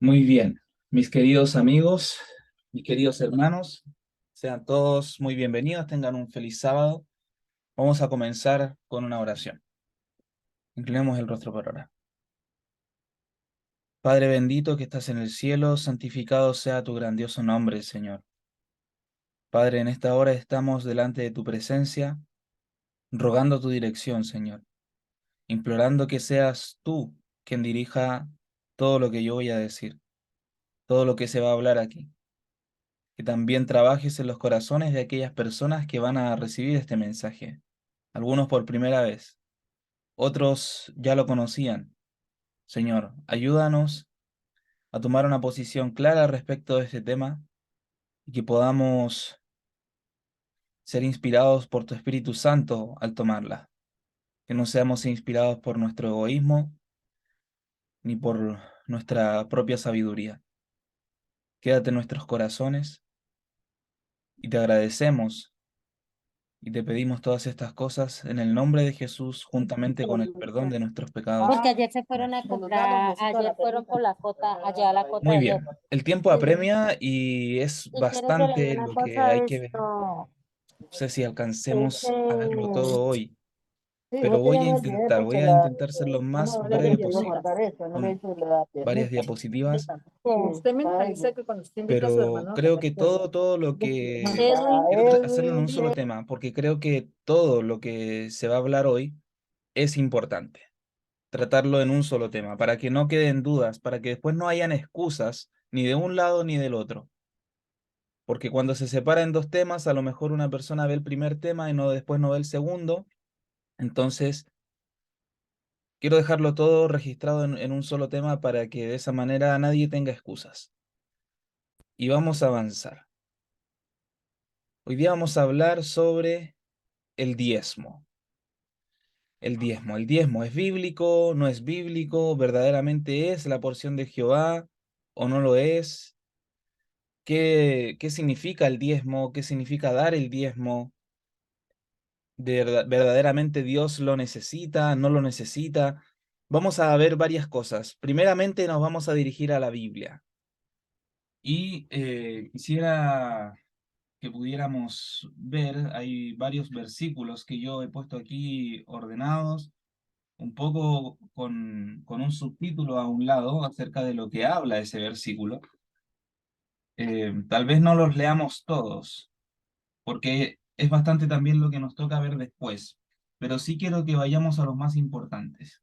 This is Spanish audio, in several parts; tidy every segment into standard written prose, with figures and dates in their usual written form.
Muy bien, mis queridos amigos, mis queridos hermanos, sean todos muy bienvenidos, tengan un feliz sábado. Vamos a comenzar con una oración. Inclinemos el rostro para orar. Padre bendito que estás en el cielo, santificado sea tu grandioso nombre, Señor. Padre, en esta hora estamos delante de tu presencia, rogando tu dirección, Señor, implorando que seas tú quien dirija todo lo que yo voy a decir, todo lo que se va a hablar aquí. Que también trabajes en los corazones de aquellas personas que van a recibir este mensaje, algunos por primera vez, otros ya lo conocían. Señor, ayúdanos a tomar una posición clara respecto de este tema y que podamos ser inspirados por tu Espíritu Santo al tomarla, que no seamos inspirados por nuestro egoísmo ni por nuestra propia sabiduría. Quédate en nuestros corazones y te agradecemos y te pedimos todas estas cosas en el nombre de Jesús, juntamente con el perdón de nuestros pecados. Porque ayer se fueron a comprar, ayer fueron por la cota, allá a la cota Muy de ayer. bien, el tiempo apremia y es Y quiero decirle bastante una lo que cosa, hay que ver. No sé si este, alcancemos a verlo todo hoy, Sí, pero fue que ya me olvidé voy porque a intentar ser lo no me más había breve dicho, iba a posible, guardar eso, no me con hizo la varias piernita. diapositivas, Usted mentaliza que cuando usted invita a su pero hermano a creo comer que pollo, todo lo que quiero hacerlo en Edwin, un solo tema, porque creo que todo lo que se va a hablar hoy es importante. Tratarlo en un solo tema, para que no queden dudas, para que después no hayan excusas ni de un lado ni del otro. Porque cuando se separa en dos temas, a lo mejor una persona ve el primer tema y después no ve el segundo. Entonces, quiero dejarlo todo registrado en un solo tema para que de esa manera nadie tenga excusas. Y vamos a avanzar. Hoy día vamos a hablar sobre el diezmo. El diezmo es bíblico, no es bíblico, verdaderamente es la porción de Jehová o no lo es. ¿Qué significa el diezmo? ¿Qué significa dar el diezmo? ¿Verdaderamente Dios lo necesita? ¿No lo necesita? Vamos a ver varias cosas. Primeramente nos vamos a dirigir a la Biblia. Y quisiera que pudiéramos ver, hay varios versículos que yo he puesto aquí ordenados, un poco con un subtítulo a un lado acerca de lo que habla ese versículo. Tal vez no los leamos todos porque es bastante también lo que nos toca ver después, pero sí quiero que vayamos a los más importantes.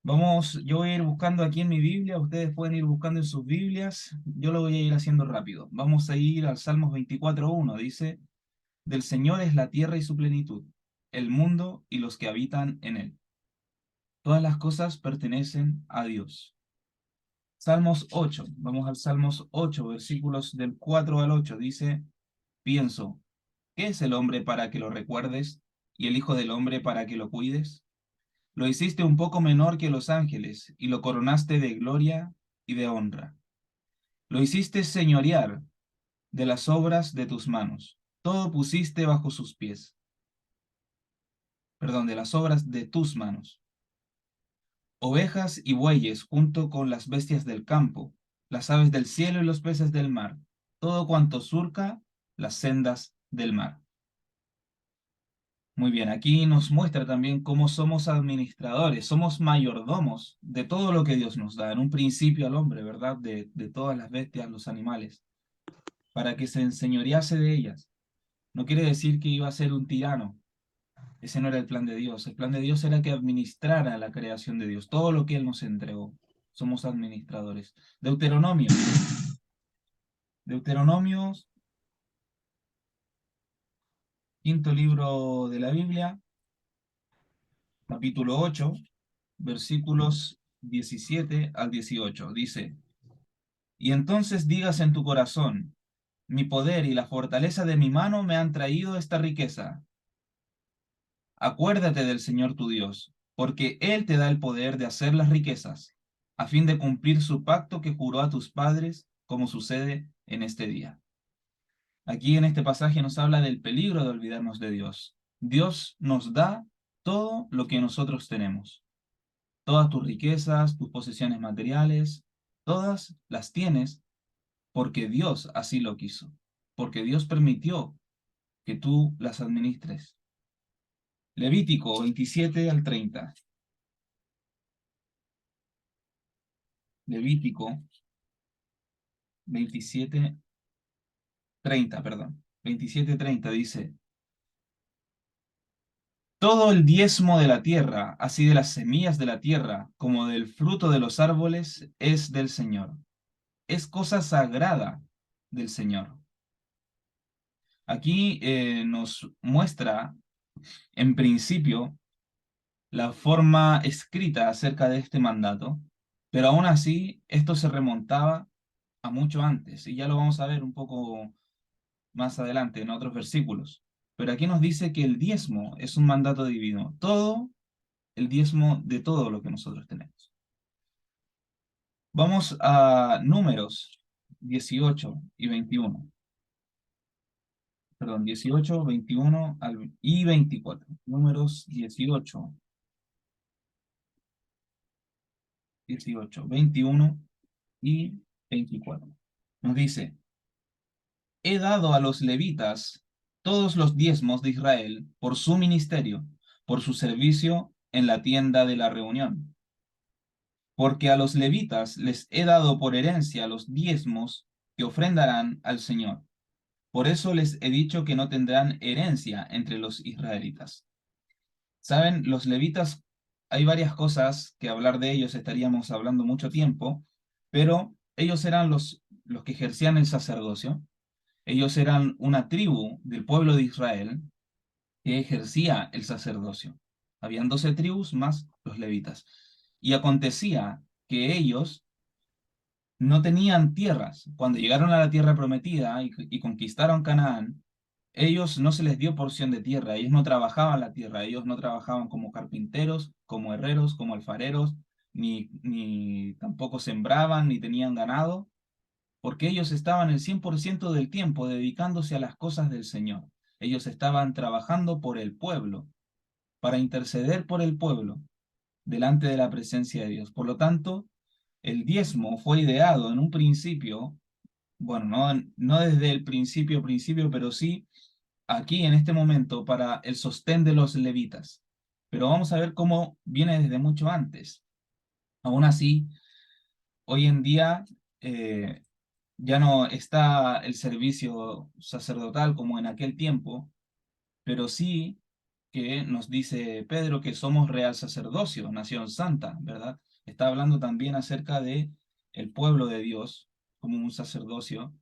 Yo voy a ir buscando aquí en mi Biblia, ustedes pueden ir buscando en sus Biblias, yo lo voy a ir haciendo rápido. Vamos a ir al Salmos 24:1, dice, del Señor es la tierra y su plenitud, el mundo y los que habitan en él. Todas las cosas pertenecen a Dios. Salmos 8, vamos al Salmos 8, versículos del 4 al 8, dice, pienso, ¿qué es el hombre para que lo recuerdes y el hijo del hombre para que lo cuides? Lo hiciste un poco menor que los ángeles y lo coronaste de gloria y de honra. Lo hiciste señorear de las obras de tus manos. Todo pusiste bajo sus pies. Perdón, de las obras de tus manos. Ovejas y bueyes junto con las bestias del campo, las aves del cielo y los peces del mar, todo cuanto surca las sendas del mar. Muy bien, aquí nos muestra también cómo somos administradores, somos mayordomos de todo lo que Dios nos da, en un principio al hombre, ¿verdad? De todas las bestias, los animales, para que se enseñorease de ellas. No quiere decir que iba a ser un tirano, ese no era el plan de Dios. El plan de Dios era que administrara la creación de Dios, todo lo que Él nos entregó. Somos administradores. Deuteronomio. Deuteronomio, quinto libro de la Biblia, capítulo 8, versículos 17 al 18. Dice, y entonces digas en tu corazón, mi poder y la fortaleza de mi mano me han traído esta riqueza. Acuérdate del Señor tu Dios, porque Él te da el poder de hacer las riquezas, a fin de cumplir su pacto que juró a tus padres, como sucede en este día. Aquí en este pasaje nos habla del peligro de olvidarnos de Dios. Dios nos da todo lo que nosotros tenemos, todas tus riquezas, tus posesiones materiales. Todas las tienes porque Dios así lo quiso, porque Dios permitió que tú las administres. Levítico 27 al 30. Levítico 27, 30, perdón. 27:30 dice: todo el diezmo de la tierra, así de las semillas de la tierra como del fruto de los árboles, es del Señor. Es cosa sagrada del Señor. Aquí nos muestra, en principio, la forma escrita acerca de este mandato, pero aún así esto se remontaba a mucho antes, y ya lo vamos a ver un poco más adelante en otros versículos. Pero aquí nos dice que el diezmo es un mandato divino, todo el diezmo de todo lo que nosotros tenemos. Vamos a Números 18 y 21. Perdón, 18, 21 y 24. Números 18, 21 y 24. Nos dice: he dado a los levitas todos los diezmos de Israel por su ministerio, por su servicio en la tienda de la reunión. Porque a los levitas les he dado por herencia los diezmos que ofrendarán al Señor. Por eso les he dicho que no tendrán herencia entre los israelitas. Saben, los levitas, hay varias cosas que hablar de ellos estaríamos hablando mucho tiempo, pero ellos eran los que ejercían el sacerdocio. Ellos eran una tribu del pueblo de Israel que ejercía el sacerdocio. Habían 12 tribus más los levitas. Y acontecía que ellos no tenían tierras. Cuando llegaron a la tierra prometida y conquistaron Canaán, ellos no se les dio porción de tierra, ellos no trabajaban la tierra, ellos no trabajaban como carpinteros, como herreros, como alfareros, ni tampoco sembraban, ni tenían ganado, porque ellos estaban el 100% del tiempo dedicándose a las cosas del Señor. Ellos estaban trabajando por el pueblo, para interceder por el pueblo, delante de la presencia de Dios. Por lo tanto, el diezmo fue ideado en un principio, bueno, no desde el principio, pero sí aquí en este momento para el sostén de los levitas. Pero vamos a ver cómo viene desde mucho antes. Aún así, hoy en día ya no está el servicio sacerdotal como en aquel tiempo, pero sí que nos dice Pedro que somos real sacerdocio, nación santa, ¿verdad? Está hablando también acerca de el pueblo de Dios como un sacerdocio,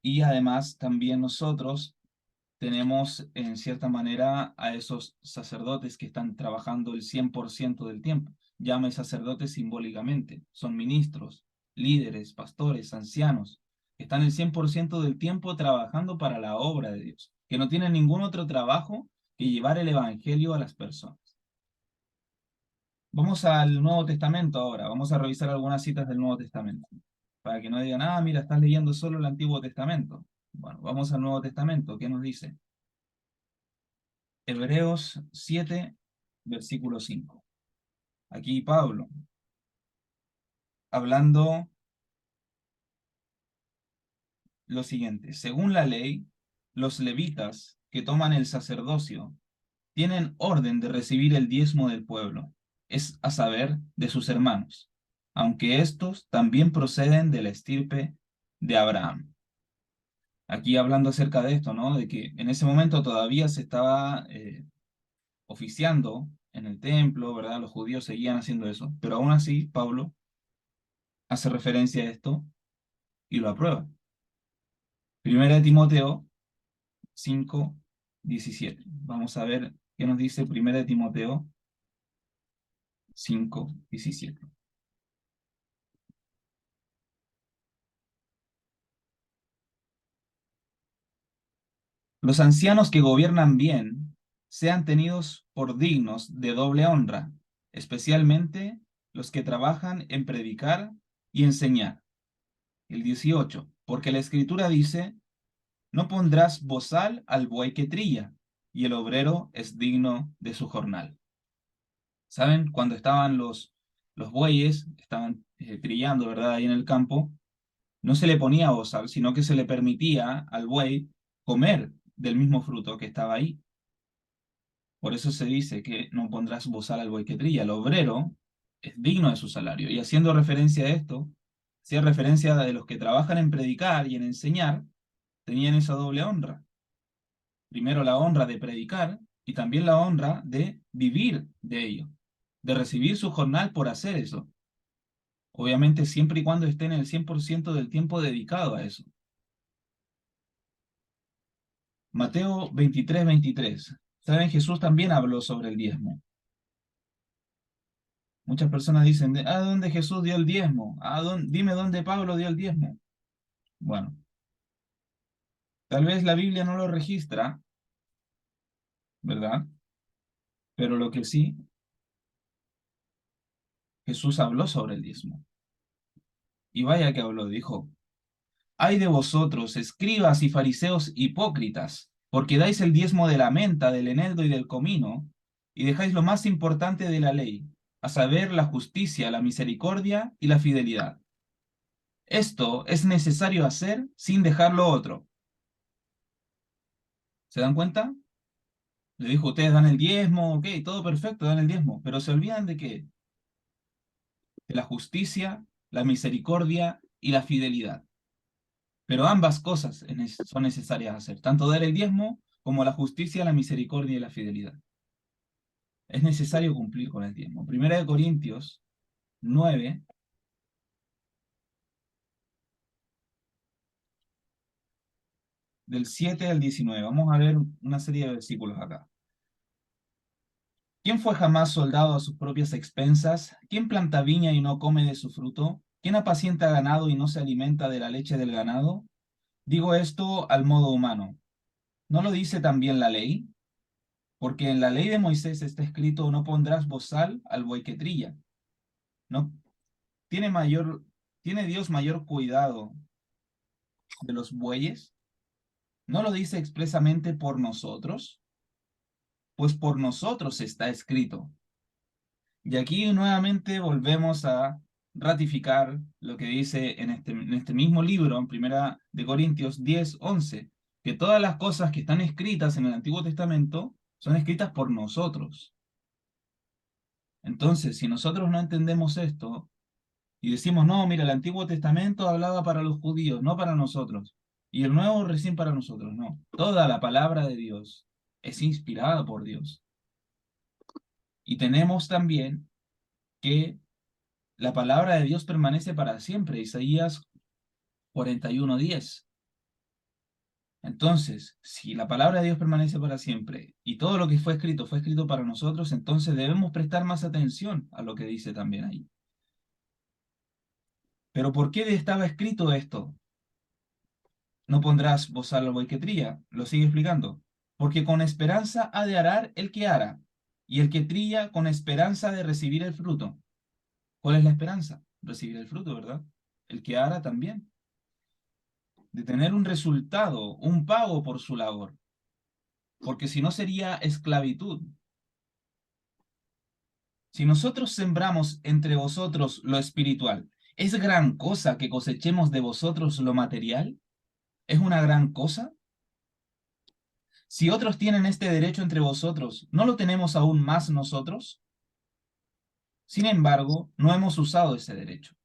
y además también nosotros tenemos en cierta manera a esos sacerdotes que están trabajando el 100% del tiempo. Llame sacerdotes simbólicamente, son ministros, líderes, pastores, ancianos, que están el 100% del tiempo trabajando para la obra de Dios, que no tienen ningún otro trabajo que llevar el evangelio a las personas. Vamos al Nuevo Testamento ahora, vamos a revisar algunas citas del Nuevo Testamento, para que no digan, ah, mira, estás leyendo solo el Antiguo Testamento. Bueno, vamos al Nuevo Testamento, ¿qué nos dice? Hebreos 7, versículo 5. Aquí Pablo, hablando lo siguiente: según la ley, los levitas que toman el sacerdocio tienen orden de recibir el diezmo del pueblo, es a saber, de sus hermanos, aunque estos también proceden de la estirpe de Abraham. Aquí hablando acerca de esto, ¿no? De que en ese momento todavía se estaba oficiando en el templo, ¿verdad? Los judíos seguían haciendo eso, pero aún así Pablo hace referencia a esto y lo aprueba. Primera de Timoteo 5:17. Vamos a ver qué nos dice Primera de Timoteo 5:17. Los ancianos que gobiernan bien sean tenidos por dignos de doble honra, especialmente los que trabajan en predicar y enseñar. El 18. Porque la Escritura dice: no pondrás bozal al buey que trilla, y el obrero es digno de su jornal. ¿Saben? Cuando estaban los los bueyes estaban trillando, ¿verdad? Ahí en el campo, no se le ponía bozal, sino que se le permitía al buey comer del mismo fruto que estaba ahí. Por eso se dice que no pondrás bozal al buey que trilla. El obrero es digno de su salario. Y haciendo referencia a esto, hacía referencia de los que trabajan en predicar y en enseñar, tenían esa doble honra. Primero la honra de predicar y también la honra de vivir de ello, de recibir su jornal por hacer eso. Obviamente siempre y cuando estén el 100% del tiempo dedicado a eso. Mateo 23:23. ¿Saben? Jesús también habló sobre el diezmo. Muchas personas dicen, ¿dónde Jesús dio el diezmo? Dime dónde Pablo dio el diezmo. Bueno, tal vez la Biblia no lo registra, ¿verdad? Pero lo que sí, Jesús habló sobre el diezmo. Y vaya que habló, dijo, ay de vosotros, escribas y fariseos hipócritas, porque dais el diezmo de la menta, del eneldo y del comino, y dejáis lo más importante de la ley, a saber, la justicia, la misericordia y la fidelidad. Esto es necesario hacer sin dejar lo otro. ¿Se dan cuenta? Le dijo, ustedes dan el diezmo, ok, todo perfecto, dan el diezmo, pero se olvidan de qué, de la justicia, la misericordia y la fidelidad. Pero ambas cosas son necesarias hacer, tanto dar el diezmo como la justicia, la misericordia y la fidelidad. Es necesario cumplir con el diezmo. Primera de Corintios 9, del 7 al 19. Vamos a ver una serie de versículos acá. ¿Quién fue jamás soldado a sus propias expensas? ¿Quién planta viña y no come de su fruto? ¿Quién apacienta ganado y no se alimenta de la leche del ganado? Digo esto al modo humano. ¿No lo dice también la ley? Porque en la ley de Moisés está escrito, no pondrás bozal al buey que trilla. ¿No tiene Dios mayor cuidado de los bueyes? ¿No lo dice expresamente por nosotros? Pues por nosotros está escrito. Y aquí nuevamente volvemos a ratificar lo que dice en este mismo libro, en Primera de Corintios 10:11, que todas las cosas que están escritas en el Antiguo Testamento son escritas por nosotros. Entonces, si nosotros no entendemos esto y decimos, no, mira, el Antiguo Testamento hablaba para los judíos, no para nosotros, y el Nuevo recién para nosotros, no. Toda la palabra de Dios es inspirada por Dios. Y tenemos también que la palabra de Dios permanece para siempre, Isaías 41:10. Entonces, si la palabra de Dios permanece para siempre y todo lo que fue escrito para nosotros, entonces debemos prestar más atención a lo que dice también ahí. Pero ¿por qué estaba escrito esto? No pondrás bozal al buey que trilla. Lo sigue explicando. Porque con esperanza ha de arar el que ara, y el que trilla con esperanza de recibir el fruto. ¿Cuál es la esperanza? Recibir el fruto, ¿verdad? El que ara también. De tener un resultado, un pago por su labor. Porque si no sería esclavitud. Si nosotros sembramos entre vosotros lo espiritual, ¿es gran cosa que cosechemos de vosotros lo material? ¿Es una gran cosa? Si otros tienen este derecho entre vosotros, ¿no lo tenemos aún más nosotros? Sin embargo, no hemos usado ese derecho.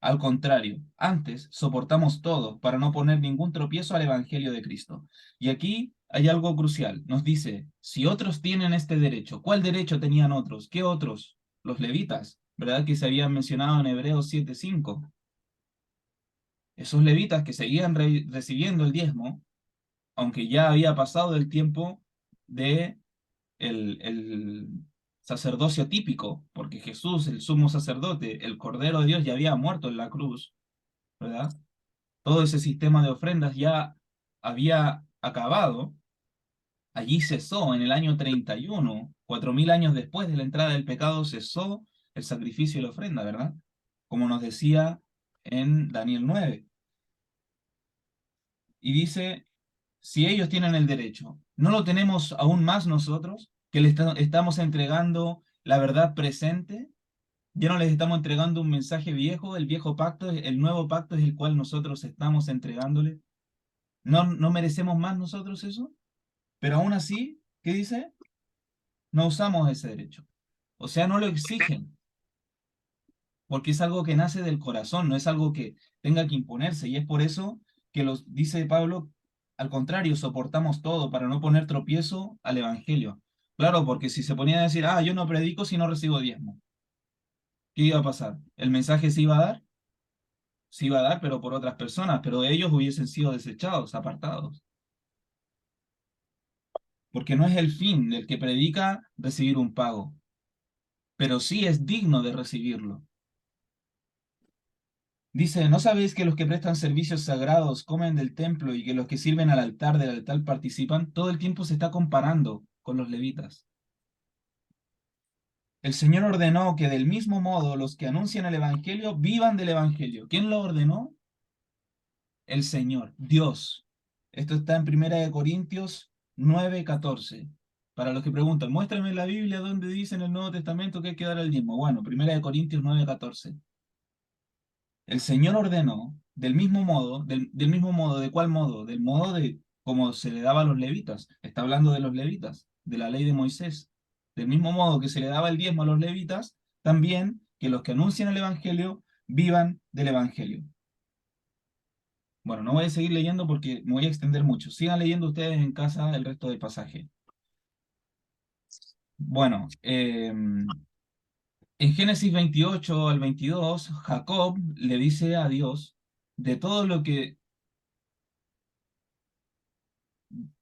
Al contrario, antes soportamos todo para no poner ningún tropiezo al Evangelio de Cristo. Y aquí hay algo crucial. Nos dice, si otros tienen este derecho, ¿cuál derecho tenían otros? ¿Qué otros? Los levitas, ¿verdad? Que se habían mencionado en Hebreos 7:5. Esos levitas que seguían recibiendo el diezmo, aunque ya había pasado el tiempo de el sacerdocio típico, porque Jesús, el sumo sacerdote, el Cordero de Dios, ya había muerto en la cruz, ¿verdad? Todo ese sistema de ofrendas ya había acabado. Allí cesó en el año 31, 4000 años después de la entrada del pecado, cesó el sacrificio y la ofrenda, ¿verdad? Como nos decía en Daniel 9. Y dice, si ellos tienen el derecho, ¿no lo tenemos aún más nosotros, que le estamos entregando la verdad presente? Ya no les estamos entregando un mensaje viejo, el viejo pacto, el nuevo pacto es el cual nosotros estamos entregándole. ¿No merecemos más nosotros eso? Pero aún así, ¿qué dice? No usamos ese derecho. O sea, no lo exigen, porque es algo que nace del corazón, no es algo que tenga que imponerse. Y es por eso que los dice Pablo, al contrario, soportamos todo para no poner tropiezo al Evangelio. Claro, porque si se ponía a decir, yo no predico si no recibo diezmo, ¿qué iba a pasar? ¿El mensaje se iba a dar? Se iba a dar, pero por otras personas, pero ellos hubiesen sido desechados, apartados. Porque no es el fin del que predica recibir un pago, pero sí es digno de recibirlo. Dice, ¿no sabéis que los que prestan servicios sagrados comen del templo y que los que sirven al altar del altar participan? Todo el tiempo se está comparando con los levitas. El Señor ordenó que del mismo modo los que anuncian el Evangelio vivan del Evangelio. ¿Quién lo ordenó? El Señor, Dios. Esto está en 1 Corintios 9:14. Para los que preguntan, muéstrame en la Biblia donde dice en el Nuevo Testamento que hay que dar el diezmo. Bueno, 1 Corintios 9:14. El Señor ordenó del mismo modo, ¿de cuál modo? Del modo de como se le daba a los levitas. Está hablando de los levitas, de la ley de Moisés. Del mismo modo que se le daba el diezmo a los levitas, también que los que anuncian el Evangelio vivan del Evangelio. Bueno, no voy a seguir leyendo porque me voy a extender mucho. Sigan leyendo ustedes en casa el resto del pasaje. Bueno, en Génesis 28 al 22, Jacob le dice a Dios, de todo lo que,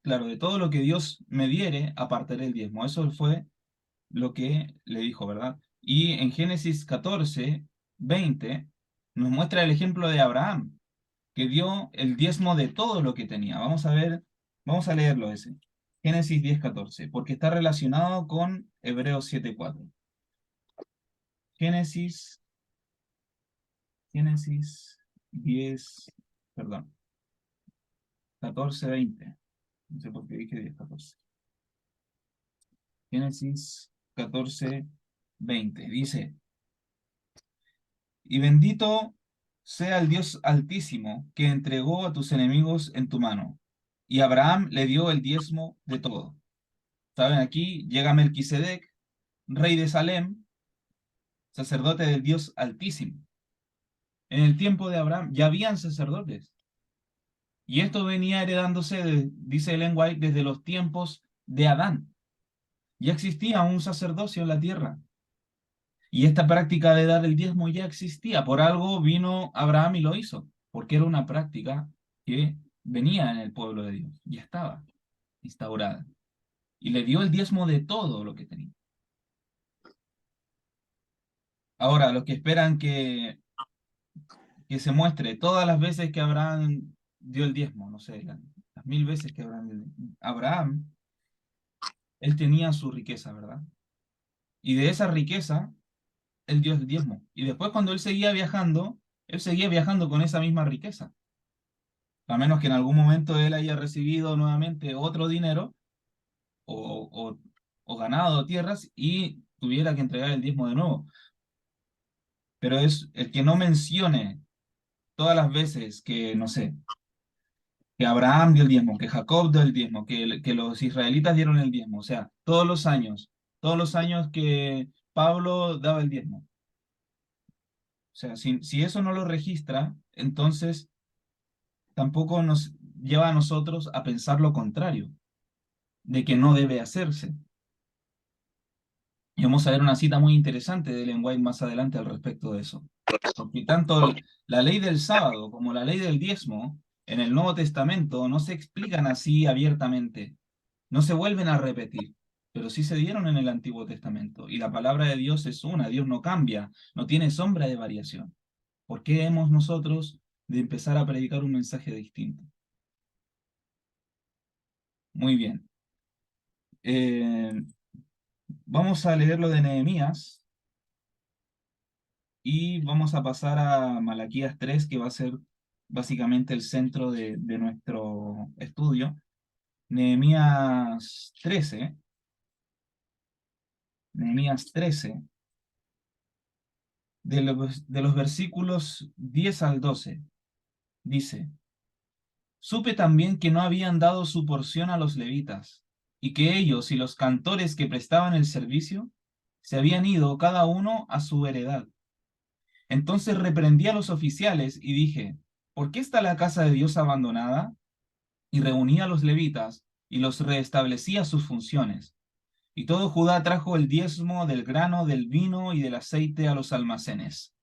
claro, de todo lo que Dios me diere, apartaré el diezmo. Eso fue lo que le dijo, ¿verdad? Y en Génesis 14:20 nos muestra el ejemplo de Abraham, que dio el diezmo de todo lo que tenía. Vamos a ver, vamos a leerlo ese. Génesis 10:14, porque está relacionado con Hebreos 7:4. Génesis, Génesis 10, perdón, 14:20. No sé por qué dije 10:14. Génesis 14:20. Dice, y bendito sea el Dios Altísimo que entregó a tus enemigos en tu mano. Y Abraham le dio el diezmo de todo. ¿Saben? Aquí llega Melquisedec, rey de Salem, sacerdote del Dios Altísimo. En el tiempo de Abraham ya habían sacerdotes. Y esto venía heredándose, dice Ellen White, desde los tiempos de Adán. Ya existía un sacerdocio en la tierra. Y esta práctica de dar el diezmo ya existía. Por algo vino Abraham y lo hizo. Porque era una práctica que venía en el pueblo de Dios. Ya estaba instaurada. Y le dio el diezmo de todo lo que tenía. Ahora, los que esperan que se muestre todas las veces que Abraham dio el diezmo, no sé, las 1000 veces que Abraham dio el diezmo. Abraham, él tenía su riqueza, ¿verdad? Y de esa riqueza, él dio el diezmo. Y después cuando él seguía viajando con esa misma riqueza. A menos que en algún momento él haya recibido nuevamente otro dinero o, o, o ganado tierras y tuviera que entregar el diezmo de nuevo. Pero es el que no mencione todas las veces que, no sé, que Abraham dio el diezmo, que Jacob dio el diezmo, que los israelitas dieron el diezmo, o sea, todos los años que Pablo daba el diezmo. O sea, si eso no lo registra, entonces tampoco nos lleva a nosotros a pensar lo contrario, de que no debe hacerse. Y vamos a ver una cita muy interesante de Ellen White más adelante al respecto de eso. Porque tanto la ley del sábado como la ley del diezmo en el Nuevo Testamento no se explican así abiertamente, no se vuelven a repetir, pero sí se dieron en el Antiguo Testamento. Y la palabra de Dios es una, Dios no cambia, no tiene sombra de variación. ¿Por qué hemos nosotros de empezar a predicar un mensaje distinto? Muy bien. Eh, Vamos a leer lo de Nehemías y vamos a pasar a Malaquías 3, que va a ser básicamente el centro de nuestro estudio. Nehemías 13, Nehemías 13, de los versículos 10 al 12. Dice: Supe también que no habían dado su porción a los levitas, y que ellos y los cantores que prestaban el servicio se habían ido cada uno a su heredad. Entonces reprendí a los oficiales y dije: ¿Por qué está la casa de Dios abandonada? Y reuní a los levitas y los restablecí a sus funciones. Y todo Judá trajo el diezmo del grano, del vino y del aceite a los almacenes.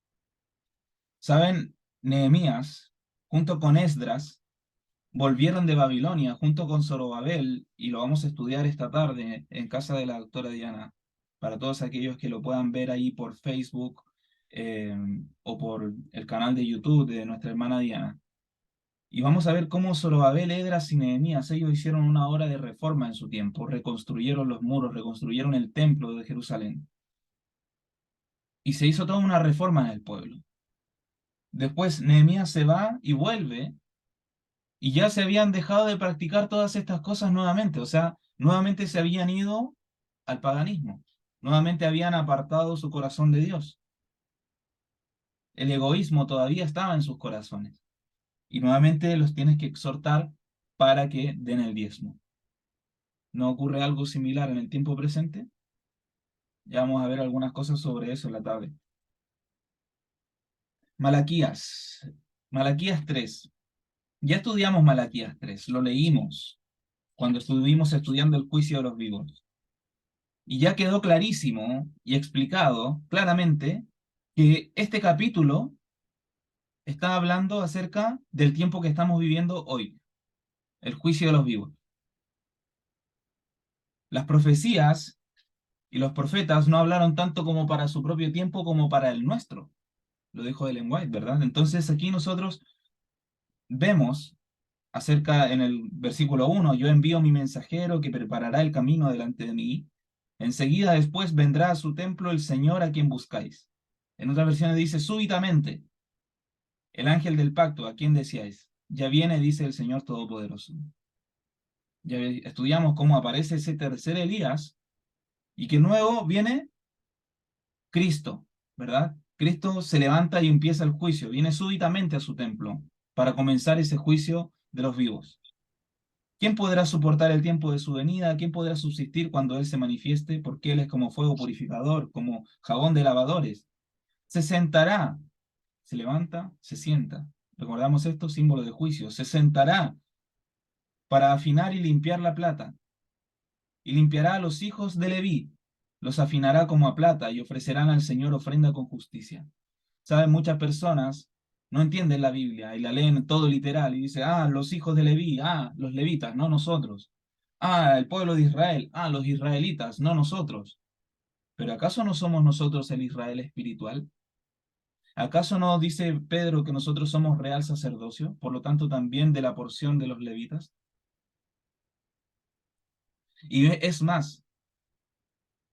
¿Saben? Nehemías, junto con Esdras, volvieron de Babilonia junto con Zorobabel, y lo vamos a estudiar esta tarde en casa de la doctora Diana, para todos aquellos que lo puedan ver ahí por Facebook eh, o por el canal de YouTube de nuestra hermana Diana. Y vamos a ver cómo Zorobabel, Esdras y Nehemías, ellos hicieron una obra de reforma en su tiempo, reconstruyeron los muros, reconstruyeron el templo de Jerusalén, y se hizo toda una reforma en el pueblo. Después Nehemías se va y vuelve, y ya se habían dejado de practicar todas estas cosas nuevamente, o sea, nuevamente se habían ido al paganismo, nuevamente habían apartado su corazón de Dios. El egoísmo todavía estaba en sus corazones, y nuevamente los tienes que exhortar para que den el diezmo. ¿No ocurre algo similar en el tiempo presente? Ya vamos a ver algunas cosas sobre eso en la tarde. Malaquías, Malaquías 3. Ya estudiamos Malaquías 3, lo leímos cuando estuvimos estudiando el juicio de los vivos. Y ya quedó clarísimo y explicado claramente que este capítulo está hablando acerca del tiempo que estamos viviendo hoy, el juicio de los vivos. Las profecías y los profetas no hablaron tanto como para su propio tiempo como para el nuestro. Lo dijo Ellen White, ¿verdad? Entonces aquí nosotros vemos acerca en el versículo 1: yo envío mi mensajero que preparará el camino delante de mí. Enseguida después vendrá a su templo el Señor a quien buscáis. En otras versiones dice: súbitamente, el ángel del pacto, ¿a quien decíais? Ya viene, dice el Señor Todopoderoso. Ya estudiamos cómo aparece ese tercer Elías, y que luego viene Cristo, ¿verdad? Cristo se levanta y empieza el juicio, viene súbitamente a su templo para comenzar ese juicio de los vivos. ¿Quién podrá soportar el tiempo de su venida? ¿Quién podrá subsistir cuando Él se manifieste? Porque Él es como fuego purificador, como jabón de lavadores. Se sentará, se levanta, se sienta. Recordamos esto, símbolo de juicio. Se sentará para afinar y limpiar la plata. Y limpiará a los hijos de Leví, los afinará como a plata, y ofrecerán al Señor ofrenda con justicia. Saben, muchas personas no entienden la Biblia y la leen todo literal y dicen: los hijos de Leví, los levitas, no nosotros. El pueblo de Israel, los israelitas, no nosotros. ¿Pero acaso no somos nosotros el Israel espiritual? ¿Acaso no dice Pedro que nosotros somos real sacerdocio, por lo tanto también de la porción de los levitas? Y es más,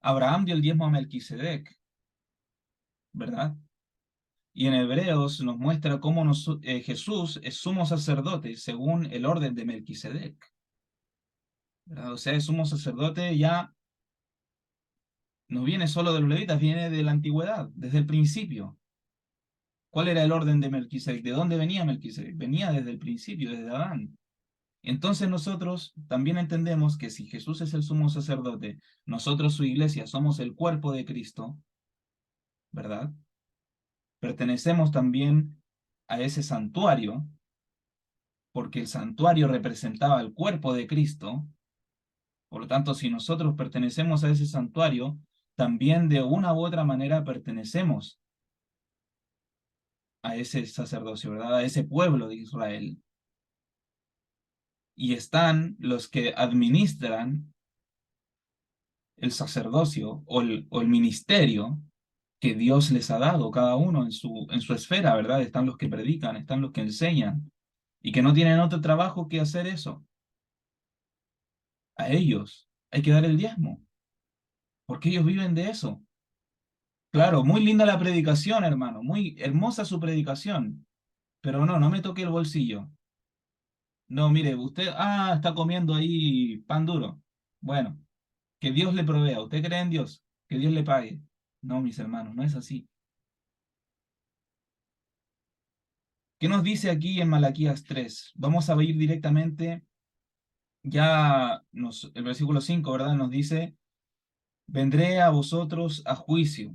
Abraham dio el diezmo a Melquisedec, ¿verdad? Y en Hebreos nos muestra cómo Jesús es sumo sacerdote según el orden de Melquisedec, ¿verdad? O sea, el sumo sacerdote ya no viene solo de los levitas, viene de la antigüedad, desde el principio. ¿Cuál era el orden de Melquisedec? ¿De dónde venía Melquisedec? Venía desde el principio, desde Adán. Entonces nosotros también entendemos que si Jesús es el sumo sacerdote, nosotros, su iglesia, somos el cuerpo de Cristo, ¿verdad? Pertenecemos también a ese santuario, porque el santuario representaba el cuerpo de Cristo. Por lo tanto, si nosotros pertenecemos a ese santuario, también de una u otra manera pertenecemos a ese sacerdocio, ¿verdad? A ese pueblo de Israel. Y están los que administran el sacerdocio o el ministerio que Dios les ha dado, cada uno en su esfera, ¿verdad? Están los que predican, están los que enseñan, y que no tienen otro trabajo que hacer eso. A ellos hay que dar el diezmo, porque ellos viven de eso. Claro, muy linda la predicación, hermano, muy hermosa su predicación, pero no me toque el bolsillo. No, mire, usted, está comiendo ahí pan duro. Bueno, que Dios le provea. ¿Usted cree en Dios? Que Dios le pague. No, mis hermanos, no es así. ¿Qué nos dice aquí en Malaquías 3? Vamos a ir directamente, el versículo 5, ¿verdad? Nos dice, vendré a vosotros a juicio,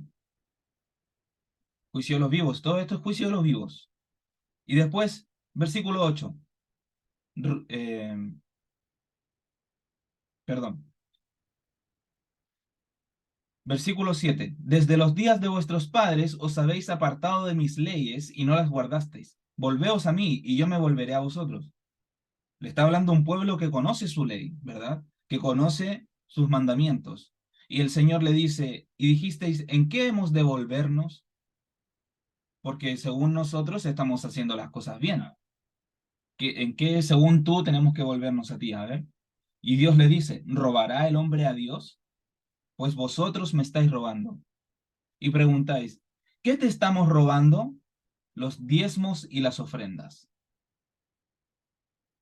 juicio de los vivos. Todo esto es juicio de los vivos. Y después, versículo 8, r- eh, perdón, versículo 7. Desde los días de vuestros padres os habéis apartado de mis leyes y no las guardasteis. Volveos a mí y yo me volveré a vosotros. Le está hablando a un pueblo que conoce su ley, ¿verdad? Que conoce sus mandamientos. Y el Señor le dice, y dijisteis, ¿en qué hemos de volvernos? Porque según nosotros estamos haciendo las cosas bien. ¿En qué, según tú, tenemos que volvernos a ti? A ver. Y Dios le dice, ¿robará el hombre a Dios? Pues vosotros me estáis robando. Y preguntáis, ¿qué te estamos robando? Los diezmos y las ofrendas.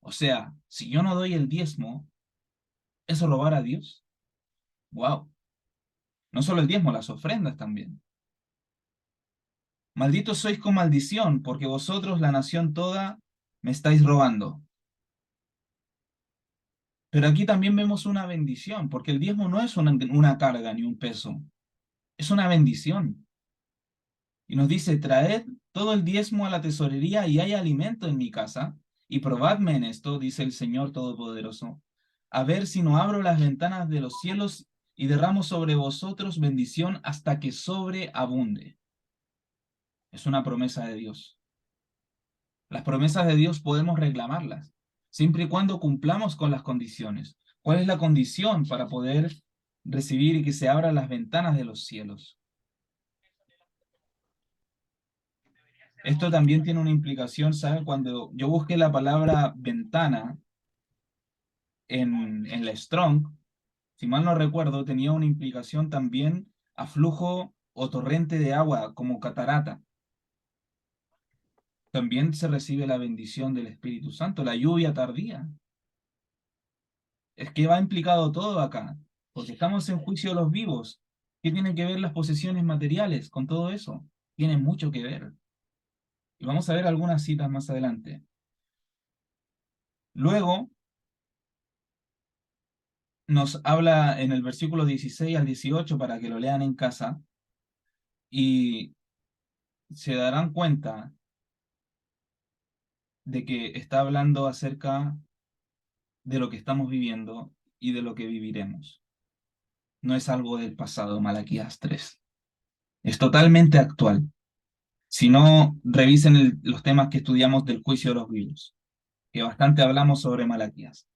O sea, si yo no doy el diezmo, ¿es robar a Dios? ¡Wow! No solo el diezmo, las ofrendas también. Malditos sois con maldición, porque vosotros, la nación toda, me estáis robando. Pero aquí también vemos una bendición, porque el diezmo no es una carga ni un peso, es una bendición. Y nos dice, traed todo el diezmo a la tesorería y hay alimento en mi casa, y probadme en esto, dice el Señor Todopoderoso, a ver si no abro las ventanas de los cielos y derramo sobre vosotros bendición hasta que sobreabunde. Es una promesa de Dios. Las promesas de Dios podemos reclamarlas, siempre y cuando cumplamos con las condiciones. ¿Cuál es la condición para poder recibir y que se abran las ventanas de los cielos? Esto también tiene una implicación, ¿saben? Cuando yo busqué la palabra ventana en la Strong, si mal no recuerdo, tenía una implicación también a flujo o torrente de agua, como catarata. También se recibe la bendición del Espíritu Santo, la lluvia tardía. Es que va implicado todo acá, porque estamos en juicio de los vivos. ¿Qué tienen que ver las posesiones materiales con todo eso? Tiene mucho que ver. Y vamos a ver algunas citas más adelante. Luego nos habla en el versículo 16 al 18 para que lo lean en casa y se darán cuenta de que está hablando acerca de lo que estamos viviendo y de lo que viviremos. No es algo del pasado, Malaquías 3. Es totalmente actual. Si no, revisen los temas que estudiamos del juicio de los vivos, que bastante hablamos sobre Malaquías.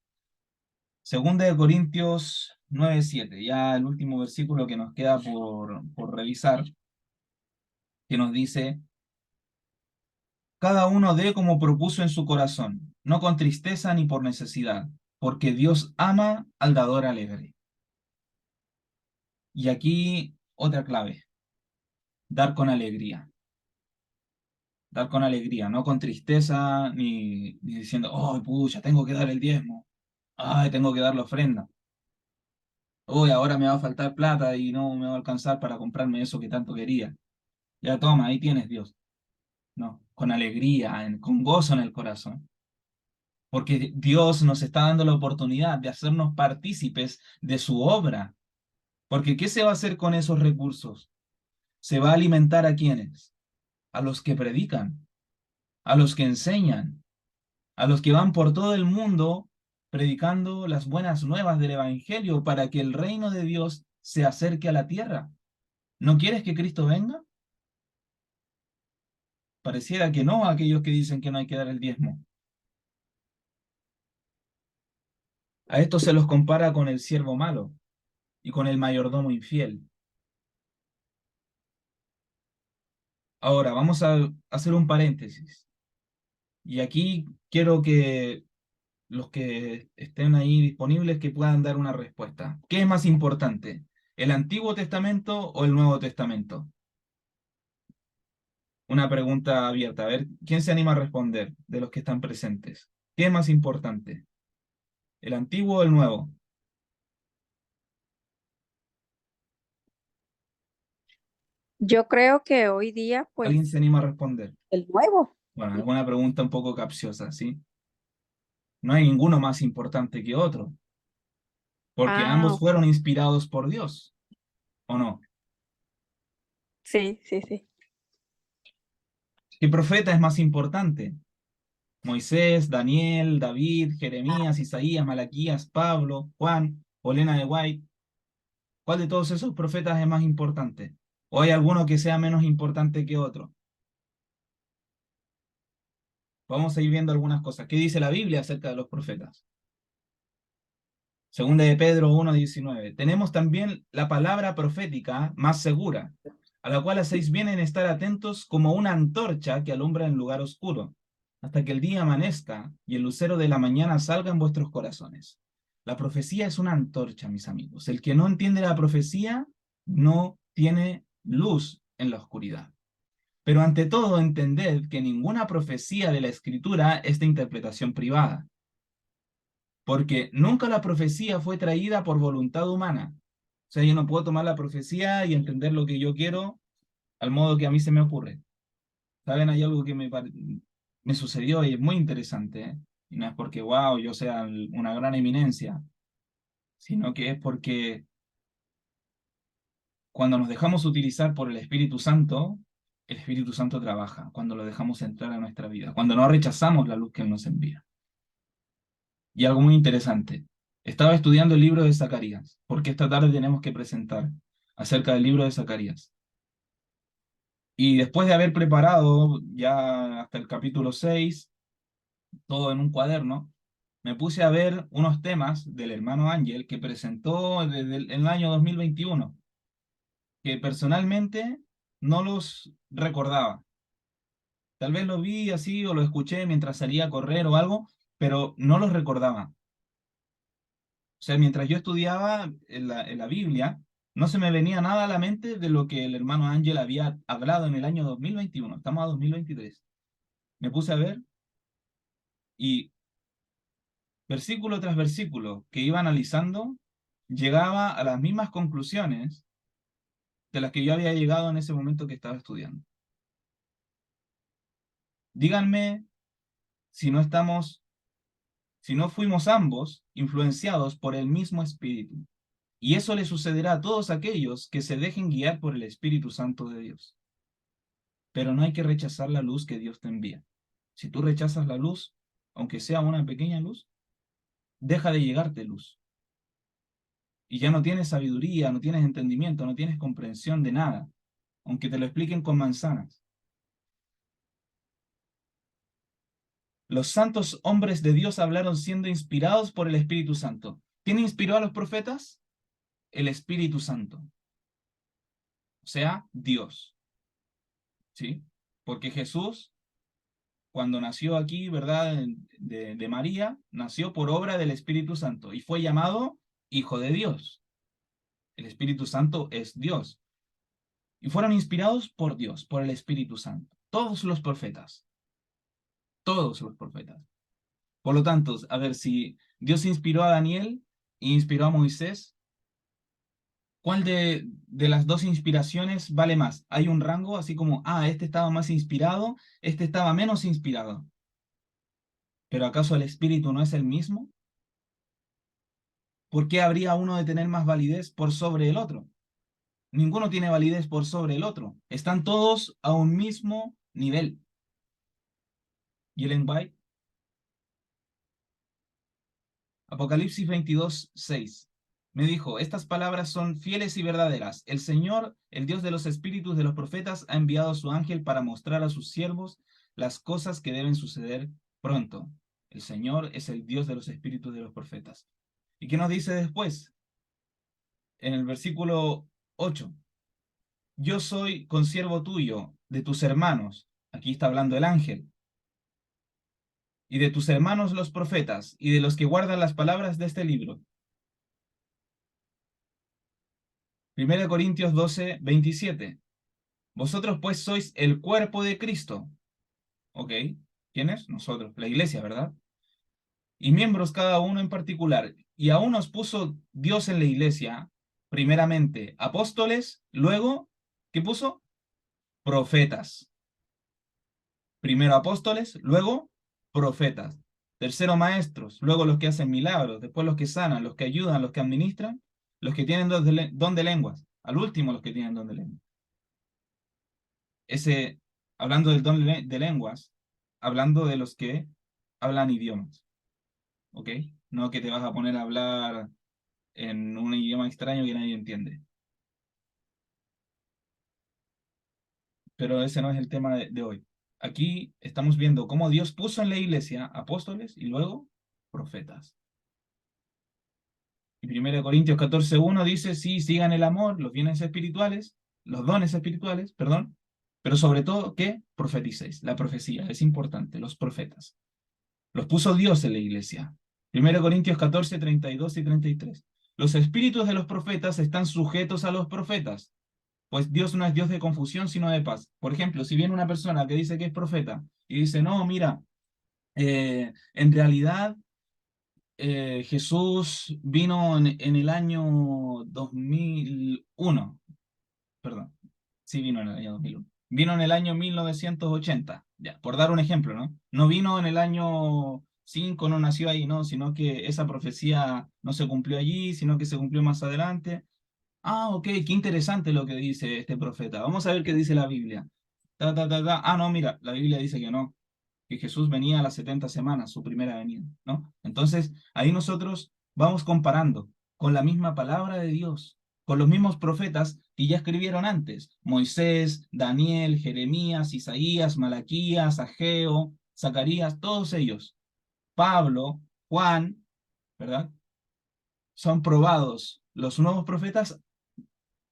Segunda de Corintios 9:7, ya el último versículo que nos queda por revisar, que nos dice, cada uno dé como propuso en su corazón, no con tristeza ni por necesidad, porque Dios ama al dador alegre. Y aquí otra clave, dar con alegría. Dar con alegría, no con tristeza ni diciendo, oh, pucha, tengo que dar el diezmo, ay, tengo que dar la ofrenda. Uy, ahora me va a faltar plata y no me va a alcanzar para comprarme eso que tanto quería. Ya toma, ahí tienes Dios. No, con alegría, con gozo en el corazón. Porque Dios nos está dando la oportunidad de hacernos partícipes de su obra. Porque ¿qué se va a hacer con esos recursos? ¿Se va a alimentar a quiénes? A los que predican, a los que enseñan, a los que van por todo el mundo predicando las buenas nuevas del Evangelio para que el reino de Dios se acerque a la tierra. ¿No quieres que Cristo venga? Pareciera que no a aquellos que dicen que no hay que dar el diezmo. A esto se los compara con el siervo malo y con el mayordomo infiel. Ahora, vamos a hacer un paréntesis. Y aquí quiero que los que estén ahí disponibles que puedan dar una respuesta. ¿Qué es más importante? ¿El Antiguo Testamento o el Nuevo Testamento? Una pregunta abierta. A ver, ¿quién se anima a responder de los que están presentes? ¿Qué es más importante? ¿El Antiguo o el Nuevo? Yo creo que hoy día, ¿Alguien pues, se anima a responder? el nuevo. Bueno, alguna pregunta un poco capciosa, ¿sí? No hay ninguno más importante que otro, porque Ah, ambos fueron inspirados por Dios, ¿o no? sí, sí, sí. ¿Qué profeta es más importante? Moisés, Daniel, David, Jeremías, Isaías, Malaquías, Pablo, Juan, o Elena de White. ¿Cuál de todos esos profetas es más importante? ¿O hay alguno que sea menos importante que otro? Vamos a ir viendo algunas cosas. ¿Qué dice la Biblia acerca de los profetas? Segunda de Pedro 1:19. Tenemos también la palabra profética más segura, a la cual hacéis bien en estar atentos como una antorcha que alumbra en lugar oscuro, hasta que el día amanezca y el lucero de la mañana salga en vuestros corazones. La profecía es una antorcha, mis amigos. El que no entiende la profecía no tiene luz en la oscuridad. Pero ante todo, entended que ninguna profecía de la Escritura es de interpretación privada, porque nunca la profecía fue traída por voluntad humana. O sea, yo no puedo tomar la profecía y entender lo que yo quiero al modo que a mí se me ocurre. ¿Saben? Hay algo que me sucedió y es muy interesante, ¿eh? Y no es porque, wow, yo sea una gran eminencia, sino que es porque cuando nos dejamos utilizar por el Espíritu Santo trabaja, cuando lo dejamos entrar a nuestra vida, cuando no rechazamos la luz que Él nos envía. Y algo muy interesante, estaba estudiando el libro de Zacarías, porque esta tarde tenemos que presentar acerca del libro de Zacarías. Y después de haber preparado ya hasta el capítulo 6 todo en un cuaderno, me puse a ver unos temas del hermano Ángel que presentó desde el año 2021, que personalmente no los recordaba. Tal vez los vi así o lo escuché mientras salía a correr o algo, pero no los recordaba. O sea, mientras yo estudiaba en la Biblia, no se me venía nada a la mente de lo que el hermano Ángel había hablado en el año 2021. Estamos a 2023. Me puse a ver y versículo tras versículo que iba analizando, llegaba a las mismas conclusiones de las que yo había llegado en ese momento que estaba estudiando. Díganme si no estamos, si no fuimos ambos influenciados por el mismo espíritu. Y eso le sucederá a todos aquellos que se dejen guiar por el Espíritu Santo de Dios. Pero no hay que rechazar la luz que Dios te envía. Si tú rechazas la luz, aunque sea una pequeña luz, deja de llegarte luz. Y ya no tienes sabiduría, no tienes entendimiento, no tienes comprensión de nada, aunque te lo expliquen con manzanas. Los santos hombres de Dios hablaron siendo inspirados por el Espíritu Santo. ¿Quién inspiró a los profetas? El Espíritu Santo, o sea, Dios. ¿Sí? Porque Jesús, cuando nació aquí, ¿verdad? De María, nació por obra del Espíritu Santo y fue llamado Hijo de Dios. El Espíritu Santo es Dios. Y fueron inspirados por Dios, por el Espíritu Santo. Todos los profetas. Todos los profetas. Por lo tanto, a ver, si Dios inspiró a Daniel e inspiró a Moisés, ¿cuál de las dos inspiraciones vale más? Hay un rango, así como, este estaba más inspirado, este estaba menos inspirado. ¿Pero acaso el espíritu no es el mismo? ¿Por qué habría uno de tener más validez por sobre el otro? Ninguno tiene validez por sobre el otro. Están todos a un mismo nivel. ¿Y el White? Apocalipsis 22:6. Me dijo, estas palabras son fieles y verdaderas. El Señor, el Dios de los espíritus de los profetas, ha enviado a su ángel para mostrar a sus siervos las cosas que deben suceder pronto. El Señor es el Dios de los espíritus de los profetas. ¿Y qué nos dice después? En el versículo 8. Yo soy consiervo tuyo, de tus hermanos. Aquí está hablando el ángel. Y de tus hermanos los profetas, y de los que guardan las palabras de este libro. 1 Corintios 12:27. Vosotros pues sois el cuerpo de Cristo. ¿Ok? ¿Quién es? Nosotros, la iglesia, ¿verdad? Y miembros cada uno en particular. Y aún nos puso Dios en la iglesia, primeramente apóstoles, luego, ¿qué puso? Profetas. Primero apóstoles, luego profetas. Tercero maestros, luego los que hacen milagros, después los que sanan, los que ayudan, los que administran, los que tienen don de lenguas. Al último los que tienen don de lenguas. Ese, hablando del don de lenguas, hablando de los que hablan idiomas. ¿Ok? No que te vas a poner a hablar en un idioma extraño que nadie entiende. Pero ese no es el tema de hoy. Aquí estamos viendo cómo Dios puso en la iglesia apóstoles y luego profetas. Y 1 Corintios 14:1 dice, sí, sigan el amor, los bienes espirituales, los dones espirituales, perdón, pero sobre todo que profeticéis. La profecía es importante, los profetas. Los puso Dios en la iglesia. 1 Corintios 14:32 y 33. Los espíritus de los profetas están sujetos a los profetas, pues Dios no es Dios de confusión, sino de paz. Por ejemplo, si viene una persona que dice que es profeta y dice, no, mira, en realidad Jesús vino en el año 2001, perdón, sí vino en el año 2001. Vino en el año 1980, ya, por dar un ejemplo, ¿no? No vino en el año 5, no nació ahí, ¿no? Sino que esa profecía no se cumplió allí, sino que se cumplió más adelante. Ah, ok, qué interesante lo que dice este profeta. Vamos a ver qué dice la Biblia. Ta, ta, ta, ta. Ah, no, mira, la Biblia dice que no, que Jesús venía a las 70 semanas, su primera venida, ¿no? Entonces, ahí nosotros vamos comparando con la misma palabra de Dios, con los mismos profetas que ya escribieron antes, Moisés, Daniel, Jeremías, Isaías, Malaquías, Ageo, Zacarías, todos ellos, Pablo, Juan, ¿verdad? Son probados los nuevos profetas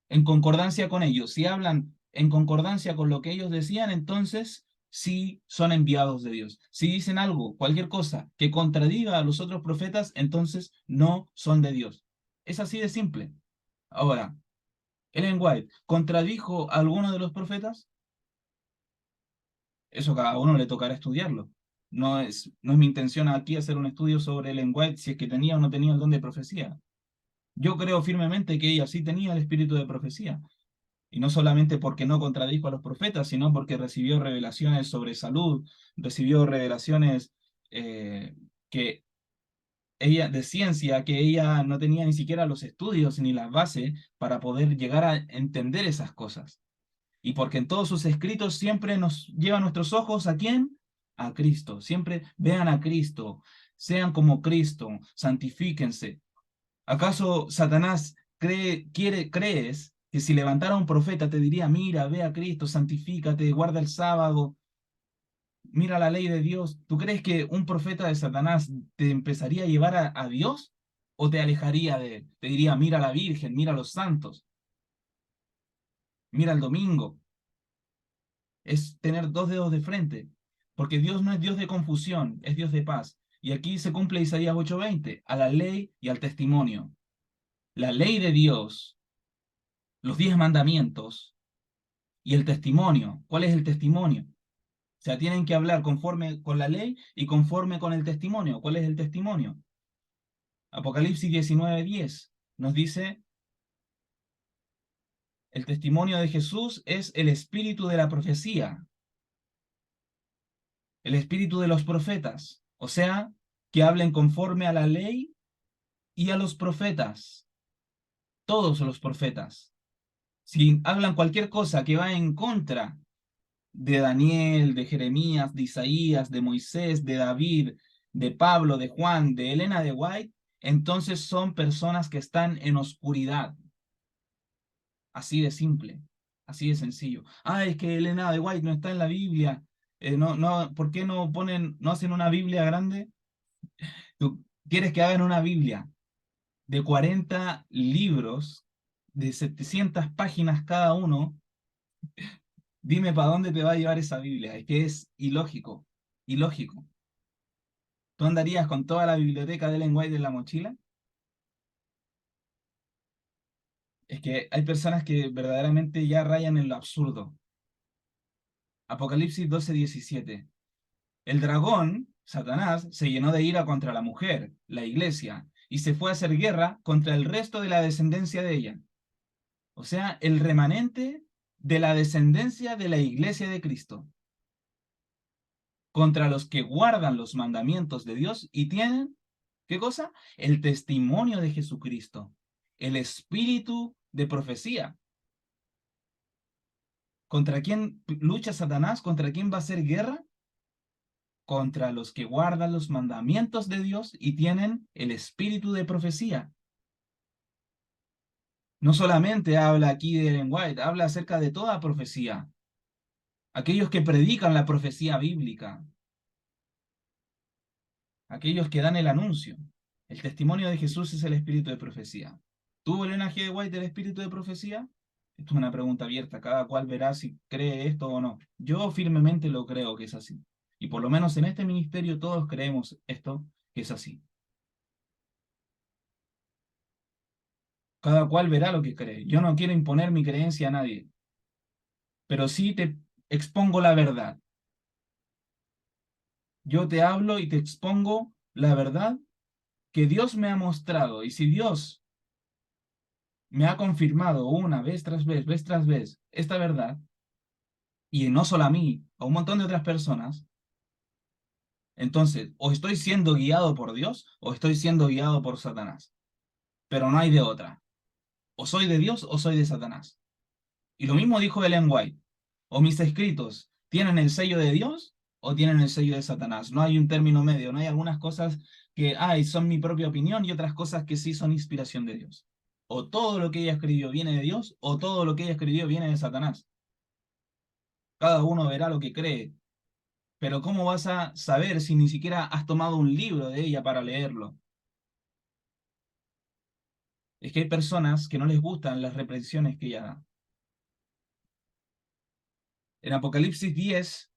en concordancia con ellos. Si hablan en concordancia con lo que ellos decían, entonces sí son enviados de Dios. Si dicen algo, cualquier cosa que contradiga a los otros profetas, entonces no son de Dios. Es así de simple. Ahora, Ellen White, ¿contradijo a alguno de los profetas? Eso cada uno le tocará estudiarlo. No es mi intención aquí hacer un estudio sobre Ellen White si es que tenía o no tenía el don de profecía. Yo creo firmemente que ella sí tenía el espíritu de profecía. Y no solamente porque no contradijo a los profetas, sino porque recibió revelaciones sobre salud, recibió revelaciones que ella, de ciencia, que ella no tenía ni siquiera los estudios ni las bases para poder llegar a entender esas cosas. Y porque en todos sus escritos siempre nos lleva nuestros ojos ¿a quién? A Cristo. Siempre vean a Cristo, sean como Cristo, santifíquense. ¿Acaso Satanás crees que si levantara un profeta te diría, mira, ve a Cristo, santifícate, guarda el sábado, mira la ley de Dios? ¿Tú crees que un profeta de Satanás te empezaría a llevar a Dios o te alejaría de él? Te diría, mira a la Virgen, mira a los santos, mira el domingo. Es tener dos dedos de frente, porque Dios no es Dios de confusión, es Dios de paz. Y aquí se cumple Isaías 8:20, a la ley y al testimonio. La ley de Dios, los 10 mandamientos y el testimonio. ¿Cuál es el testimonio? O sea, tienen que hablar conforme con la ley y conforme con el testimonio. ¿Cuál es el testimonio? Apocalipsis 19:10 nos dice, el testimonio de Jesús es el espíritu de la profecía, el espíritu de los profetas. O sea, que hablen conforme a la ley y a los profetas, todos los profetas. Si hablan cualquier cosa que va en contra de Daniel, de Jeremías, de Isaías, de Moisés, de David, de Pablo, de Juan, de Elena de White, entonces son personas que están en oscuridad. Así de simple, así de sencillo. Ah, es que Elena de White no está en la Biblia. ¿Por qué no hacen una Biblia grande? ¿Tú quieres que hagan una Biblia de 40 libros, de 700 páginas cada uno? Dime para dónde te va a llevar esa Biblia. Es que es ilógico, ilógico. ¿Tú andarías con toda la biblioteca de Ellen White en la mochila? Es que hay personas que verdaderamente ya rayan en lo absurdo. Apocalipsis 12:17. El dragón, Satanás, se llenó de ira contra la mujer, la iglesia, y se fue a hacer guerra contra el resto de la descendencia de ella. O sea, el remanente de la descendencia de la iglesia de Cristo. contra los que guardan los mandamientos de Dios y tienen, ¿qué cosa? El testimonio de Jesucristo, el espíritu de profecía. ¿Contra quién lucha Satanás? ¿Contra quién va a hacer guerra? Contra los que guardan los mandamientos de Dios y tienen el espíritu de profecía. No solamente habla aquí de Ellen White, habla acerca de toda profecía. Aquellos que predican la profecía bíblica, aquellos que dan el anuncio. El testimonio de Jesús es el espíritu de profecía. ¿Tuvo Elena G. White el espíritu de profecía? Esto es una pregunta abierta, cada cual verá si cree esto o no. Yo firmemente lo creo que es así. Y por lo menos en este ministerio todos creemos esto, que es así. Cada cual verá lo que cree. Yo no quiero imponer mi creencia a nadie, pero sí te expongo la verdad. Yo te hablo y te expongo la verdad que Dios me ha mostrado. Y si Dios me ha confirmado una vez tras vez, esta verdad, y no solo a mí, a un montón de otras personas, entonces o estoy siendo guiado por Dios o estoy siendo guiado por Satanás. Pero no hay de otra. O soy de Dios o soy de Satanás. Y lo mismo dijo Ellen White. O mis escritos tienen el sello de Dios o tienen el sello de Satanás. No hay un término medio. No hay algunas cosas que son mi propia opinión y otras cosas que sí son inspiración de Dios. O todo lo que ella escribió viene de Dios o todo lo que ella escribió viene de Satanás. Cada uno verá lo que cree. Pero ¿cómo vas a saber si ni siquiera has tomado un libro de ella para leerlo? Es que hay personas que no les gustan las reprensiones que ella da. En Apocalipsis 10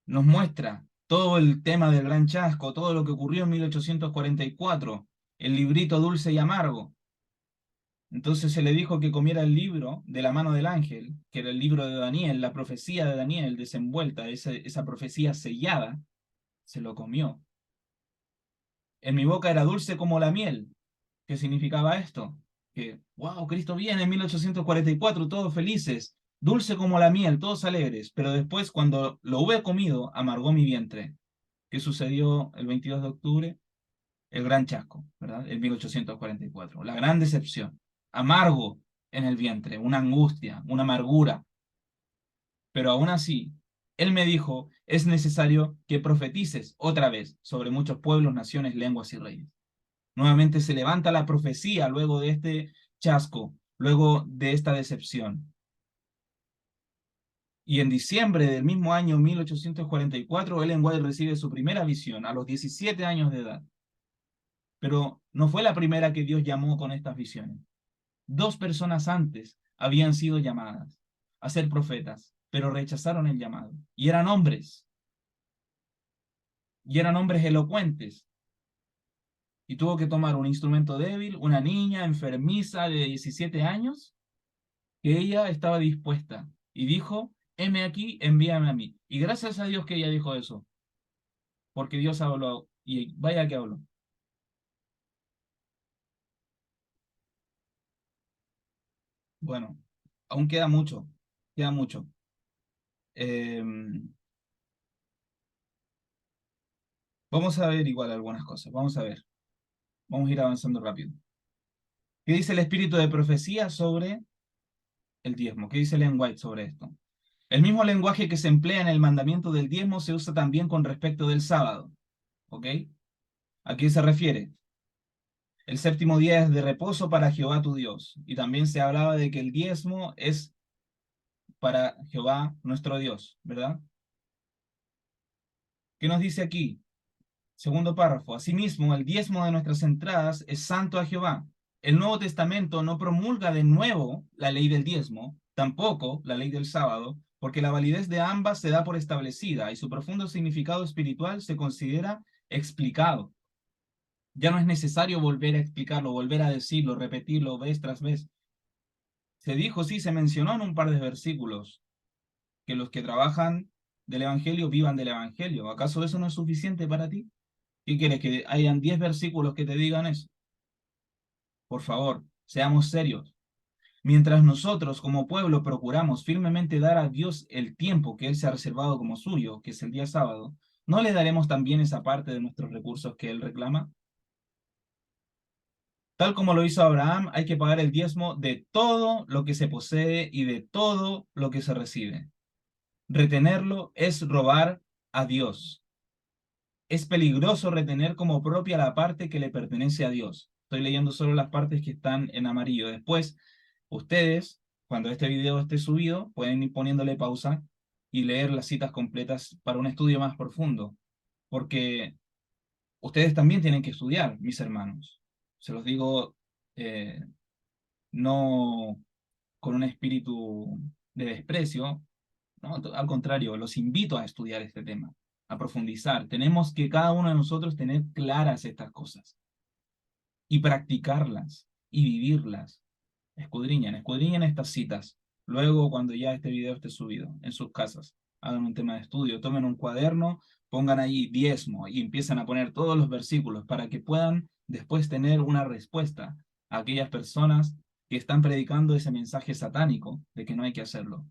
nos muestra todo el tema del gran chasco, todo lo que ocurrió en 1844, el librito dulce y amargo. Entonces se le dijo que comiera el libro de la mano del ángel, que era el libro de Daniel, la profecía de Daniel desenvuelta, esa profecía sellada, se lo comió. En mi boca era dulce como la miel. ¿Qué significaba esto? Que, wow, Cristo viene en 1844, todos felices, dulce como la miel, todos alegres, pero después cuando lo hube comido, amargó mi vientre. ¿Qué sucedió el 22 de octubre? El gran chasco, ¿verdad? El 1844, la gran decepción, amargo en el vientre, una angustia, una amargura. Pero aún así, él me dijo, es necesario que profetices otra vez sobre muchos pueblos, naciones, lenguas y reyes. Nuevamente se levanta la profecía luego de este chasco, luego de esta decepción. Y en diciembre del mismo año 1844, Ellen White recibe su primera visión a los 17 años de edad. Pero no fue la primera que Dios llamó con estas visiones. 2 personas antes habían sido llamadas a ser profetas, pero rechazaron el llamado. Y eran hombres elocuentes. Y tuvo que tomar un instrumento débil, una niña enfermiza de 17 años, que ella estaba dispuesta. Y dijo, heme aquí, envíame a mí. Y gracias a Dios que ella dijo eso, porque Dios habló, y vaya que habló. Bueno, aún queda mucho, queda mucho. Vamos a ver igual algunas cosas, vamos a ver. Vamos a ir avanzando rápido. ¿Qué dice el espíritu de profecía sobre el diezmo? ¿Qué dice Ellen White sobre esto? El mismo lenguaje que se emplea en el mandamiento del diezmo se usa también con respecto del sábado. ¿Ok? ¿A qué se refiere? El séptimo día es de reposo para Jehová tu Dios. Y también se hablaba de que el diezmo es para Jehová nuestro Dios, ¿verdad? ¿Qué nos dice aquí? Segundo párrafo. Asimismo, el diezmo de nuestras entradas es santo a Jehová. El Nuevo Testamento no promulga de nuevo la ley del diezmo, tampoco la ley del sábado, porque la validez de ambas se da por establecida y su profundo significado espiritual se considera explicado. Ya no es necesario volver a explicarlo, volver a decirlo, repetirlo vez tras vez. Se dijo, sí, se mencionó en un par de versículos, que los que trabajan del Evangelio vivan del Evangelio. ¿Acaso eso no es suficiente para ti? ¿Qué quieres? ¿Que hayan 10 versículos que te digan eso? Por favor, seamos serios. Mientras nosotros como pueblo procuramos firmemente dar a Dios el tiempo que Él se ha reservado como suyo, que es el día sábado, ¿no le daremos también esa parte de nuestros recursos que él reclama? Tal como lo hizo Abraham, hay que pagar el diezmo de todo lo que se posee y de todo lo que se recibe. Retenerlo es robar a Dios. Es peligroso retener como propia la parte que le pertenece a Dios. Estoy leyendo solo las partes que están en amarillo. Después, ustedes, cuando este video esté subido, pueden ir poniéndole pausa y leer las citas completas para un estudio más profundo. Porque ustedes también tienen que estudiar, mis hermanos. Se los digo eh, no con un espíritu de desprecio, ¿no? Al contrario, los invito a estudiar este tema, a profundizar. Tenemos que cada uno de nosotros tener claras estas cosas y practicarlas y vivirlas. Escudriñen estas citas. Luego, cuando ya este video esté subido en sus casas, hagan un tema de estudio, tomen un cuaderno, pongan ahí diezmo y empiezan a poner todos los versículos para que puedan después tener una respuesta a aquellas personas que están predicando ese mensaje satánico de que no hay que hacerlo.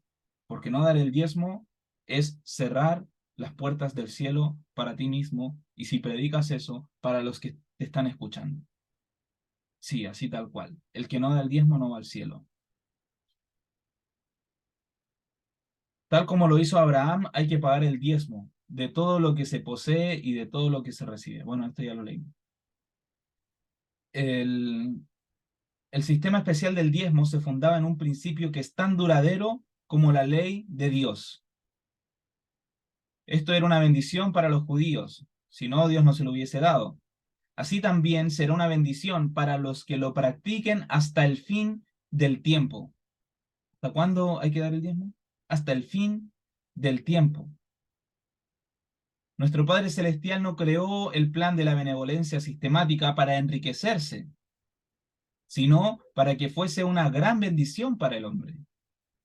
Porque no dar el diezmo es cerrar las puertas del cielo para ti mismo y si predicas eso, para los que te están escuchando. Sí, así tal cual. El que no da el diezmo no va al cielo. Tal como lo hizo Abraham, hay que pagar el diezmo de todo lo que se posee y de todo lo que se recibe. Bueno, esto ya lo leí. El, el sistema especial del diezmo se fundaba en un principio que es tan duradero como la ley de Dios. Esto era una bendición para los judíos, si no, Dios no se lo hubiese dado. Así también será una bendición para los que lo practiquen hasta el fin del tiempo. ¿Hasta cuándo hay que dar el diezmo? Hasta el fin del tiempo. Nuestro Padre Celestial no creó el plan de la benevolencia sistemática para enriquecerse, sino para que fuese una gran bendición para el hombre.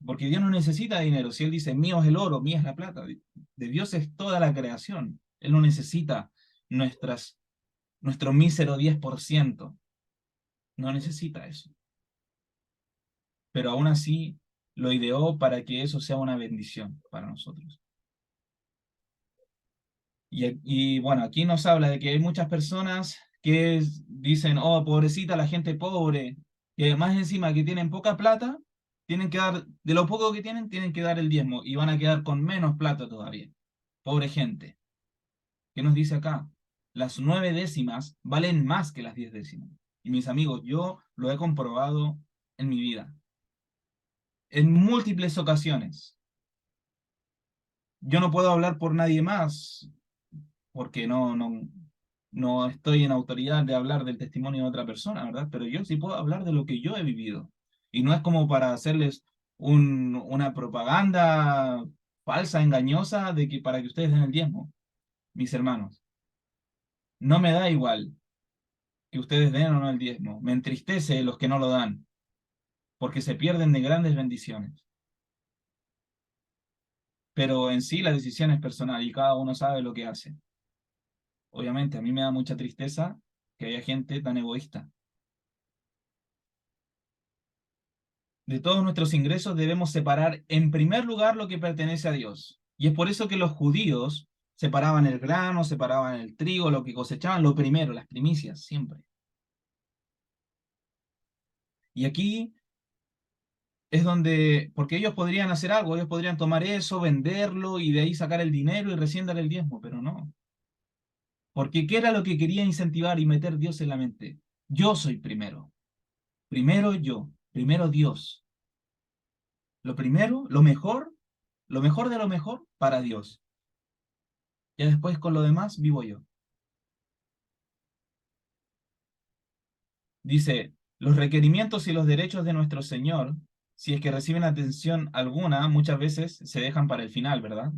Porque Dios no necesita dinero. Si Él dice, mío es el oro, mía es la plata, de Dios es toda la creación. Él no necesita nuestro mísero 10%. No necesita eso. Pero aún así lo ideó para que eso sea una bendición para nosotros. Y bueno, aquí nos habla de que hay muchas personas que dicen, oh, pobrecita la gente pobre, y además encima que tienen poca plata, tienen que dar, de lo poco que tienen, tienen que dar el diezmo y van a quedar con menos plata todavía. Pobre gente. ¿Qué nos dice acá? Las 9 décimas valen más que las 10 décimas. Y mis amigos, yo lo he comprobado en mi vida, en múltiples ocasiones. Yo no puedo hablar por nadie más, porque no estoy en autoridad de hablar del testimonio de otra persona, ¿verdad? Pero yo sí puedo hablar de lo que yo he vivido. Y no es como para hacerles una propaganda falsa, engañosa, de que para que ustedes den el diezmo, mis hermanos. No me da igual que ustedes den o no el diezmo. Me entristece los que no lo dan, porque se pierden de grandes bendiciones. Pero en sí la decisión es personal y cada uno sabe lo que hace. Obviamente, a mí me da mucha tristeza que haya gente tan egoísta. De todos nuestros ingresos debemos separar en primer lugar lo que pertenece a Dios. Y es por eso que los judíos separaban el grano, separaban el trigo, lo que cosechaban, lo primero, las primicias, siempre. Y aquí es donde, porque ellos podrían hacer algo, ellos podrían tomar eso, venderlo y de ahí sacar el dinero y recién dar el diezmo, pero no. Porque ¿qué era lo que quería incentivar y meter Dios en la mente? Yo soy primero. Primero yo, primero Dios. Lo primero, lo mejor de lo mejor para Dios. Ya después con lo demás vivo yo. Dice, los requerimientos y los derechos de nuestro Señor, si es que reciben atención alguna, muchas veces se dejan para el final, ¿verdad?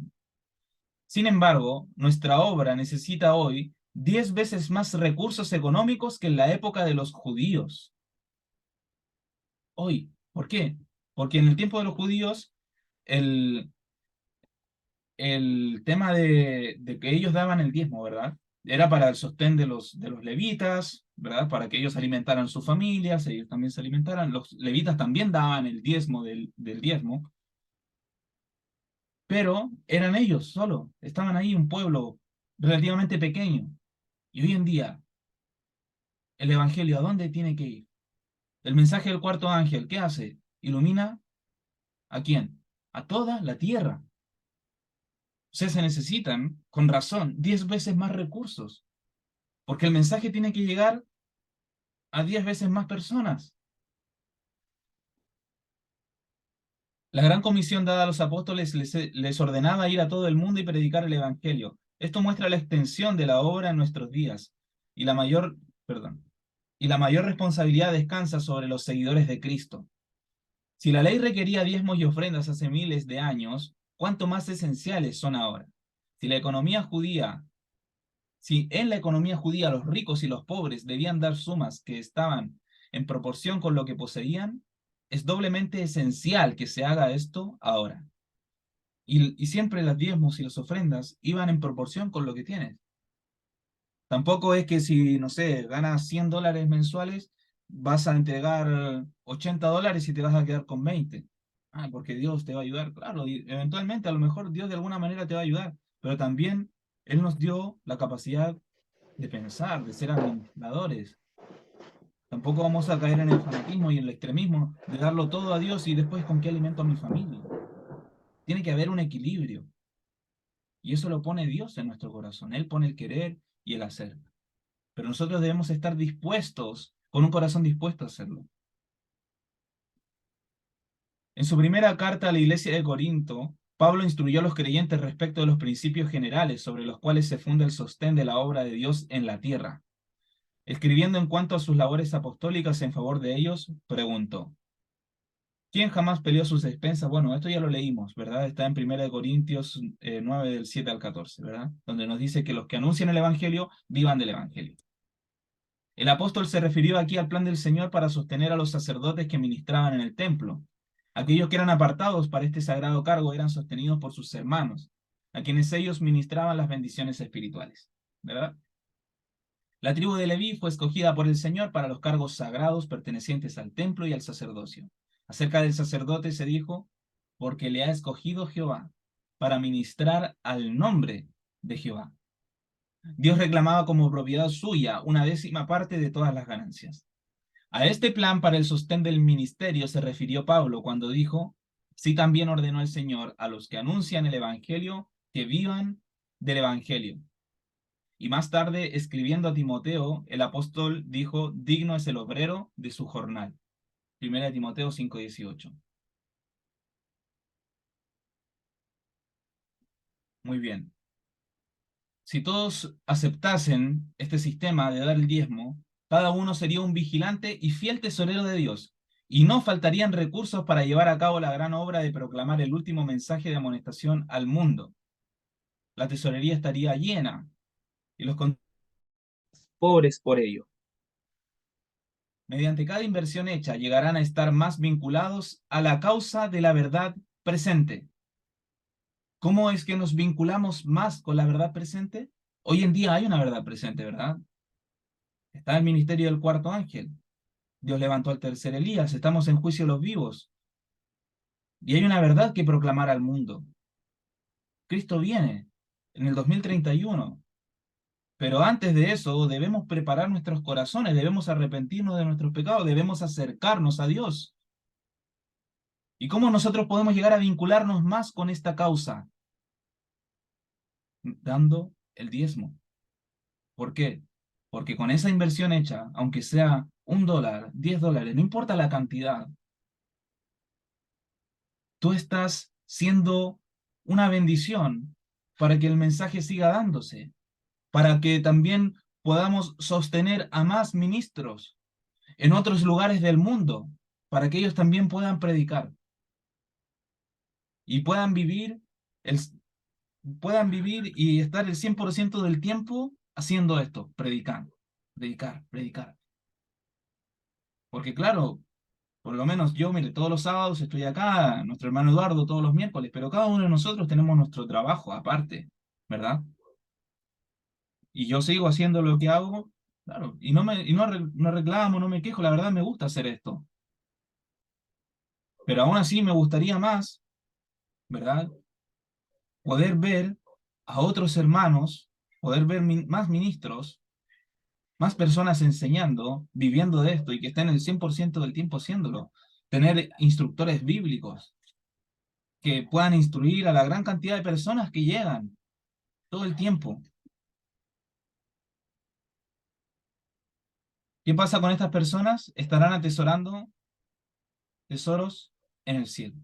Sin embargo, nuestra obra necesita hoy 10 veces más recursos económicos que en la época de los judíos. Hoy. ¿Por qué? Porque en el tiempo de los judíos, el, el tema de que ellos daban el diezmo, ¿verdad? Era para el sostén de los levitas, ¿verdad? Para que ellos alimentaran sus familias, ellos también se alimentaran. Los levitas también daban el diezmo del diezmo, pero eran ellos solo, estaban ahí un pueblo relativamente pequeño. Y hoy en día, el Evangelio, ¿a dónde tiene que ir? El mensaje del cuarto ángel, ¿qué hace? Ilumina ¿a quién? A toda la tierra. O sea, se necesitan, con razón, 10 veces más recursos, porque el mensaje tiene que llegar a 10 veces más personas. La gran comisión dada a los apóstoles les ordenaba ir a todo el mundo y predicar el Evangelio. Esto muestra la extensión de la obra en nuestros días y la mayor, perdón, y la mayor responsabilidad descansa sobre los seguidores de Cristo. Si la ley requería diezmos y ofrendas hace miles de años, ¿cuánto más esenciales son ahora? Si la economía judía Si en la economía judía los ricos y los pobres debían dar sumas que estaban en proporción con lo que poseían, es doblemente esencial que se haga esto ahora. Y siempre las diezmos y las ofrendas iban en proporción con lo que tienes. Tampoco es que si, no sé, ganas $100 mensuales, vas a entregar $80 y te vas a quedar con 20. Ah, porque Dios te va a ayudar. Claro, y eventualmente a lo mejor Dios de alguna manera te va a ayudar, pero también Él nos dio la capacidad de pensar, de ser administradores. Tampoco vamos a caer en el fanatismo y en el extremismo de darlo todo a Dios y después con qué alimento a mi familia. Tiene que haber un equilibrio. Y eso lo pone Dios en nuestro corazón. Él pone el querer y el hacer. Pero nosotros debemos estar dispuestos, con un corazón dispuesto a hacerlo. En su primera carta a la iglesia de Corinto, Pablo instruyó a los creyentes respecto de los principios generales sobre los cuales se funda el sostén de la obra de Dios en la tierra. Escribiendo en cuanto a sus labores apostólicas en favor de ellos, preguntó: ¿quién jamás peleó sus expensas? Bueno, esto ya lo leímos, ¿verdad? Está en 1 Corintios 9, del 7 al 14, ¿verdad? Donde nos dice que los que anuncian el Evangelio, vivan del Evangelio. El apóstol se refirió aquí al plan del Señor para sostener a los sacerdotes que ministraban en el templo. Aquellos que eran apartados para este sagrado cargo eran sostenidos por sus hermanos, a quienes ellos ministraban las bendiciones espirituales, ¿verdad? La tribu de Leví fue escogida por el Señor para los cargos sagrados pertenecientes al templo y al sacerdocio. Acerca del sacerdote se dijo: porque le ha escogido Jehová para ministrar al nombre de Jehová. Dios reclamaba como propiedad suya una 10ª parte de todas las ganancias. A este plan para el sostén del ministerio se refirió Pablo cuando dijo: sí, también ordenó el Señor a los que anuncian el Evangelio que vivan del Evangelio. Y más tarde, escribiendo a Timoteo, el apóstol dijo: digno es el obrero de su jornal. 1 Timoteo 5:18. Muy bien. Si todos aceptasen este sistema de dar el diezmo, cada uno sería un vigilante y fiel tesorero de Dios, y no faltarían recursos para llevar a cabo la gran obra de proclamar el último mensaje de amonestación al mundo. La tesorería estaría llena, y los pobres por ello. Mediante cada inversión hecha, llegarán a estar más vinculados a la causa de la verdad presente. ¿Cómo es que nos vinculamos más con la verdad presente? Hoy en día hay una verdad presente, ¿verdad? Está el ministerio del cuarto ángel. Dios levantó al tercer Elías. Estamos en juicio de los vivos. Y hay una verdad que proclamar al mundo. Cristo viene en el 2031. Pero antes de eso, debemos preparar nuestros corazones, debemos arrepentirnos de nuestros pecados, debemos acercarnos a Dios. ¿Y cómo nosotros podemos llegar a vincularnos más con esta causa? Dando el diezmo. ¿Por qué? Porque con esa inversión hecha, aunque sea $1, $10, no importa la cantidad, tú estás siendo una bendición para que el mensaje siga dándose, para que también podamos sostener a más ministros en otros lugares del mundo, para que ellos también puedan predicar y el, puedan vivir y estar el 100% del tiempo haciendo esto, predicando, predicar, predicar. Porque claro, por lo menos yo, mire, todos los sábados estoy acá, nuestro hermano Eduardo todos los miércoles, pero cada uno de nosotros tenemos nuestro trabajo aparte, ¿verdad? Y yo sigo haciendo lo que hago, claro, y no reclamo, no me quejo, la verdad me gusta hacer esto. Pero aún así me gustaría más, ¿verdad? Poder ver a otros hermanos poder ver más ministros, más personas enseñando, viviendo de esto y que estén el 100% del tiempo haciéndolo. Tener instructores bíblicos que puedan instruir a la gran cantidad de personas que llegan todo el tiempo. ¿Qué pasa con estas personas? Estarán atesorando tesoros en el cielo.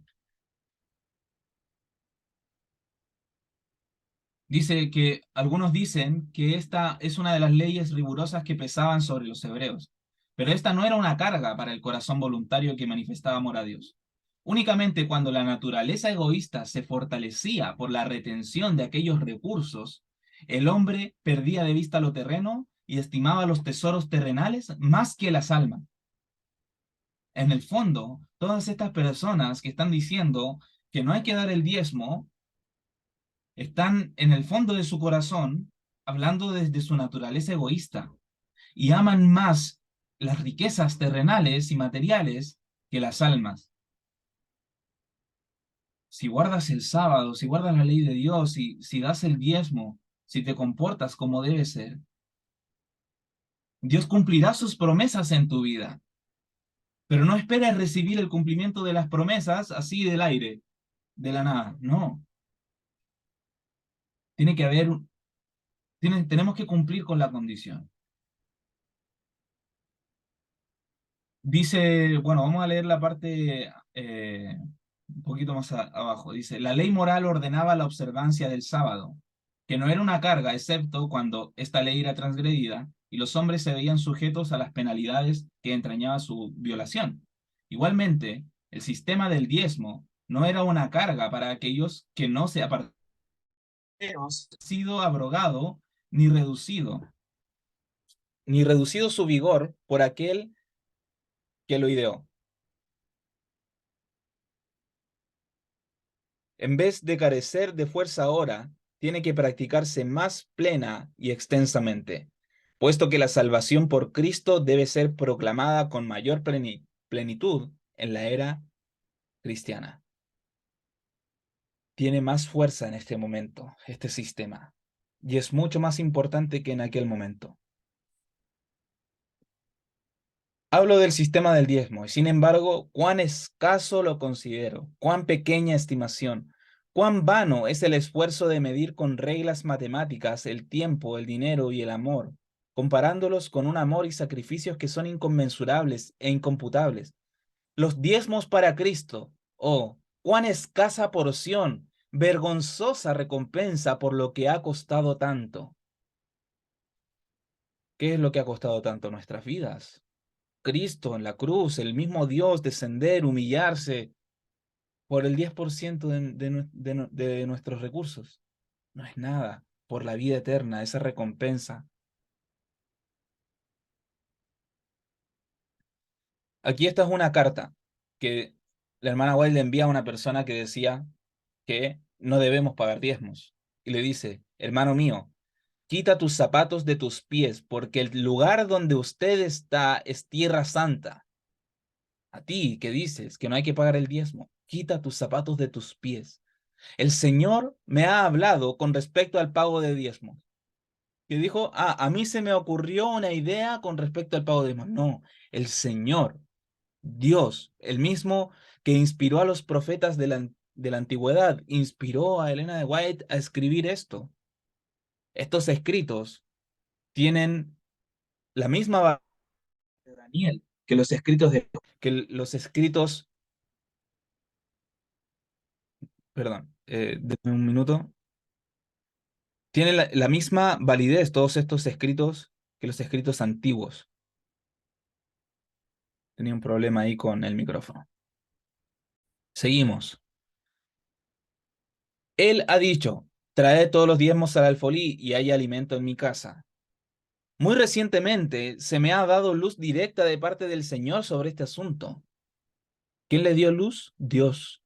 Dice que algunos dicen que esta es una de las leyes rigurosas que pesaban sobre los hebreos, pero esta no era una carga para el corazón voluntario que manifestaba amor a Dios. Únicamente cuando la naturaleza egoísta se fortalecía por la retención de aquellos recursos, el hombre perdía de vista lo terreno y estimaba los tesoros terrenales más que las almas. En el fondo, todas estas personas que están diciendo que no hay que dar el diezmo, están en el fondo de su corazón hablando desde su naturaleza egoísta y aman más las riquezas terrenales y materiales que las almas. Si guardas el sábado, si guardas la ley de Dios, si das el diezmo, si te comportas como debe ser, Dios cumplirá sus promesas en tu vida. Pero no esperes recibir el cumplimiento de las promesas así del aire, de la nada. No. Tiene que haber, tenemos que cumplir con la condición. Dice, bueno, vamos a leer la parte un poquito más abajo. Dice, la ley moral ordenaba la observancia del sábado, que no era una carga, excepto cuando esta ley era transgredida y los hombres se veían sujetos a las penalidades que entrañaba su violación. Igualmente, el sistema del diezmo no era una carga para aquellos que no se apartaron, sido abrogado ni reducido su vigor por aquel que lo ideó. En vez de carecer de fuerza ahora, tiene que practicarse más plena y extensamente, puesto que la salvación por Cristo debe ser proclamada con mayor plenitud en la era cristiana. Tiene más fuerza en este momento, este sistema, y es mucho más importante que en aquel momento. Hablo del sistema del diezmo, y sin embargo, cuán escaso lo considero, cuán pequeña estimación, cuán vano es el esfuerzo de medir con reglas matemáticas el tiempo, el dinero y el amor, comparándolos con un amor y sacrificios que son inconmensurables e incomputables. Los diezmos para Cristo, oh, cuán escasa porción, vergonzosa recompensa por lo que ha costado tanto. ¿Qué es lo que ha costado tanto nuestras vidas? Cristo en la cruz, el mismo Dios descender, humillarse por el 10% de nuestros recursos. No es nada por la vida eterna, esa recompensa. Aquí esta es una carta que la hermana White le envía a una persona que decía que no debemos pagar diezmos. Y le dice, hermano mío, quita tus zapatos de tus pies, porque el lugar donde usted está es tierra santa. A ti que dices que no hay que pagar el diezmo, quita tus zapatos de tus pies. El Señor me ha hablado con respecto al pago de diezmos. Que dijo, a mí se me ocurrió una idea con respecto al pago de diezmos. No, el Señor, Dios, el mismo que inspiró a los profetas de la antigüedad, inspiró a Elena de White a escribir esto. Estos escritos tienen la misma validez de Daniel que los escritos, perdón, denme un minuto. Tienen la misma validez todos estos escritos que los escritos antiguos. Tenía un problema ahí con el micrófono. Seguimos. Él ha dicho, traed todos los diezmos al alfolí y hay alimento en mi casa. Muy recientemente se me ha dado luz directa de parte del Señor sobre este asunto. ¿Quién le dio luz? Dios.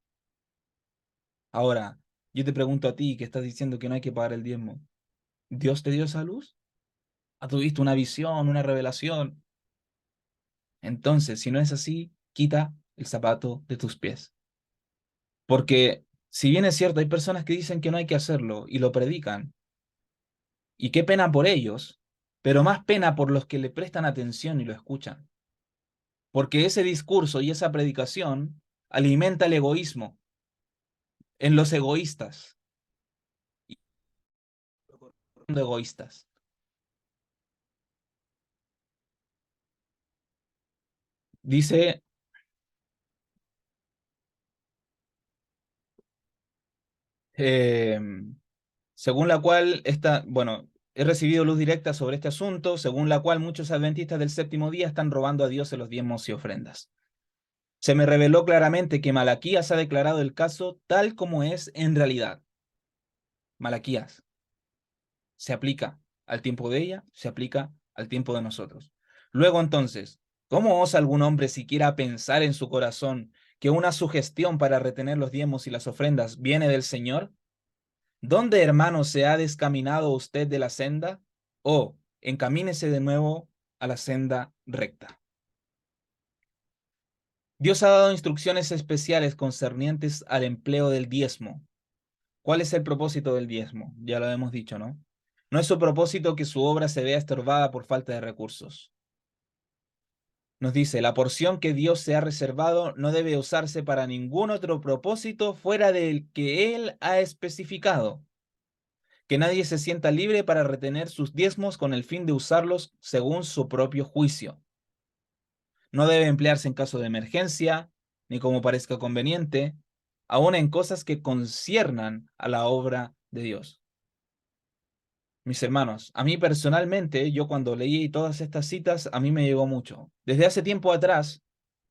Ahora, yo te pregunto a ti que estás diciendo que no hay que pagar el diezmo. ¿Dios te dio esa luz? ¿Has tuviste una visión, una revelación? Entonces, si no es así, quita el zapato de tus pies. Porque, si bien es cierto, hay personas que dicen que no hay que hacerlo y lo predican, Y qué pena por ellos, pero más pena por los que le prestan atención y lo escuchan. Porque ese discurso y esa predicación alimenta el egoísmo en los egoístas. Egoístas. Dice, eh, según la cual, bueno, he recibido luz directa sobre este asunto, según la cual muchos adventistas del séptimo día están robando a Dios en los diezmos y ofrendas. Se me reveló claramente que Malaquías ha declarado el caso tal como es en realidad. Malaquías se aplica al tiempo de ella, se aplica al tiempo de nosotros. Luego entonces, ¿cómo osa algún hombre siquiera pensar en su corazón que una sugestión para retener los diezmos y las ofrendas viene del Señor? ¿Dónde, hermano, se ha descaminado usted de la senda? O encamínese de nuevo a la senda recta. Dios ha dado instrucciones especiales concernientes al empleo del diezmo. ¿Cuál es el propósito del diezmo? Ya lo hemos dicho, ¿no? No es su propósito que su obra se vea estorbada por falta de recursos. Nos dice, la porción que Dios se ha reservado no debe usarse para ningún otro propósito fuera del que Él ha especificado. Que nadie se sienta libre para retener sus diezmos con el fin de usarlos según su propio juicio. No debe emplearse en caso de emergencia, ni como parezca conveniente, aun en cosas que conciernan a la obra de Dios. Mis hermanos, a mí personalmente, yo cuando leí todas estas citas, a mí me llegó mucho. Desde hace tiempo atrás,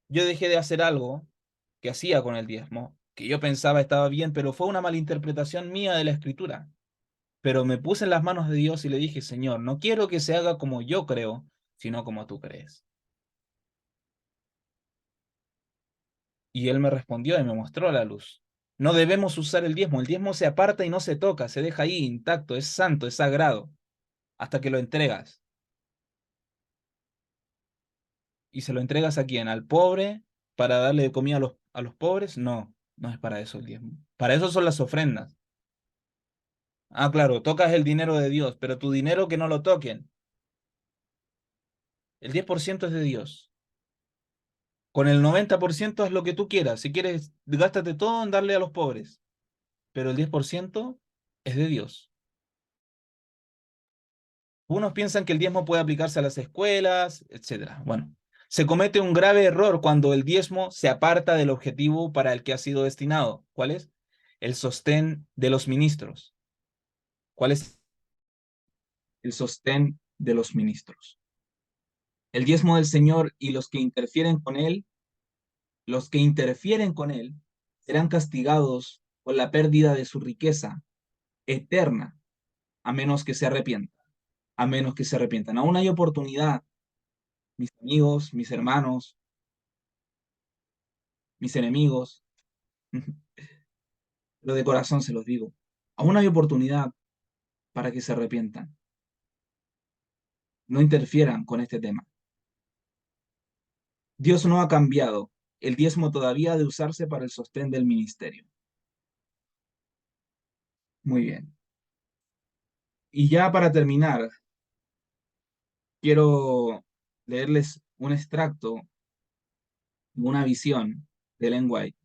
yo dejé de hacer algo que hacía con el diezmo, que yo pensaba estaba bien, pero fue una malinterpretación mía de la Escritura. Pero me puse en las manos de Dios y le dije, Señor, no quiero que se haga como yo creo, sino como tú crees. Y él me respondió y me mostró la luz. No debemos usar el diezmo se aparta y no se toca, se deja ahí intacto, es santo, es sagrado, hasta que lo entregas. ¿Y se lo entregas a quién? ¿Al pobre para darle de comida a los pobres? No, no es para eso el diezmo. Para eso son las ofrendas. Ah, claro, tocas el dinero de Dios, pero tu dinero que no lo toquen. El 10% es de Dios. Con el 90% haz lo que tú quieras. Si quieres, gástate todo en darle a los pobres. Pero el 10% es de Dios. Unos piensan que el diezmo puede aplicarse a las escuelas, etcétera. Bueno, se comete un grave error cuando el diezmo se aparta del objetivo para el que ha sido destinado. ¿Cuál es? El sostén de los ministros. ¿Cuál es el sostén de los ministros? El diezmo del Señor y los que interfieren con él, serán castigados por la pérdida de su riqueza eterna, a menos que se arrepientan. A menos que se arrepientan. Aún hay oportunidad, mis amigos, mis hermanos, mis enemigos, pero de corazón se los digo. Aún hay oportunidad para que se arrepientan. No interfieran con este tema. Dios no ha cambiado. El diezmo todavía ha de usarse para el sostén del ministerio. Muy bien. Y ya para terminar, quiero leerles un extracto, una visión de Ellen White.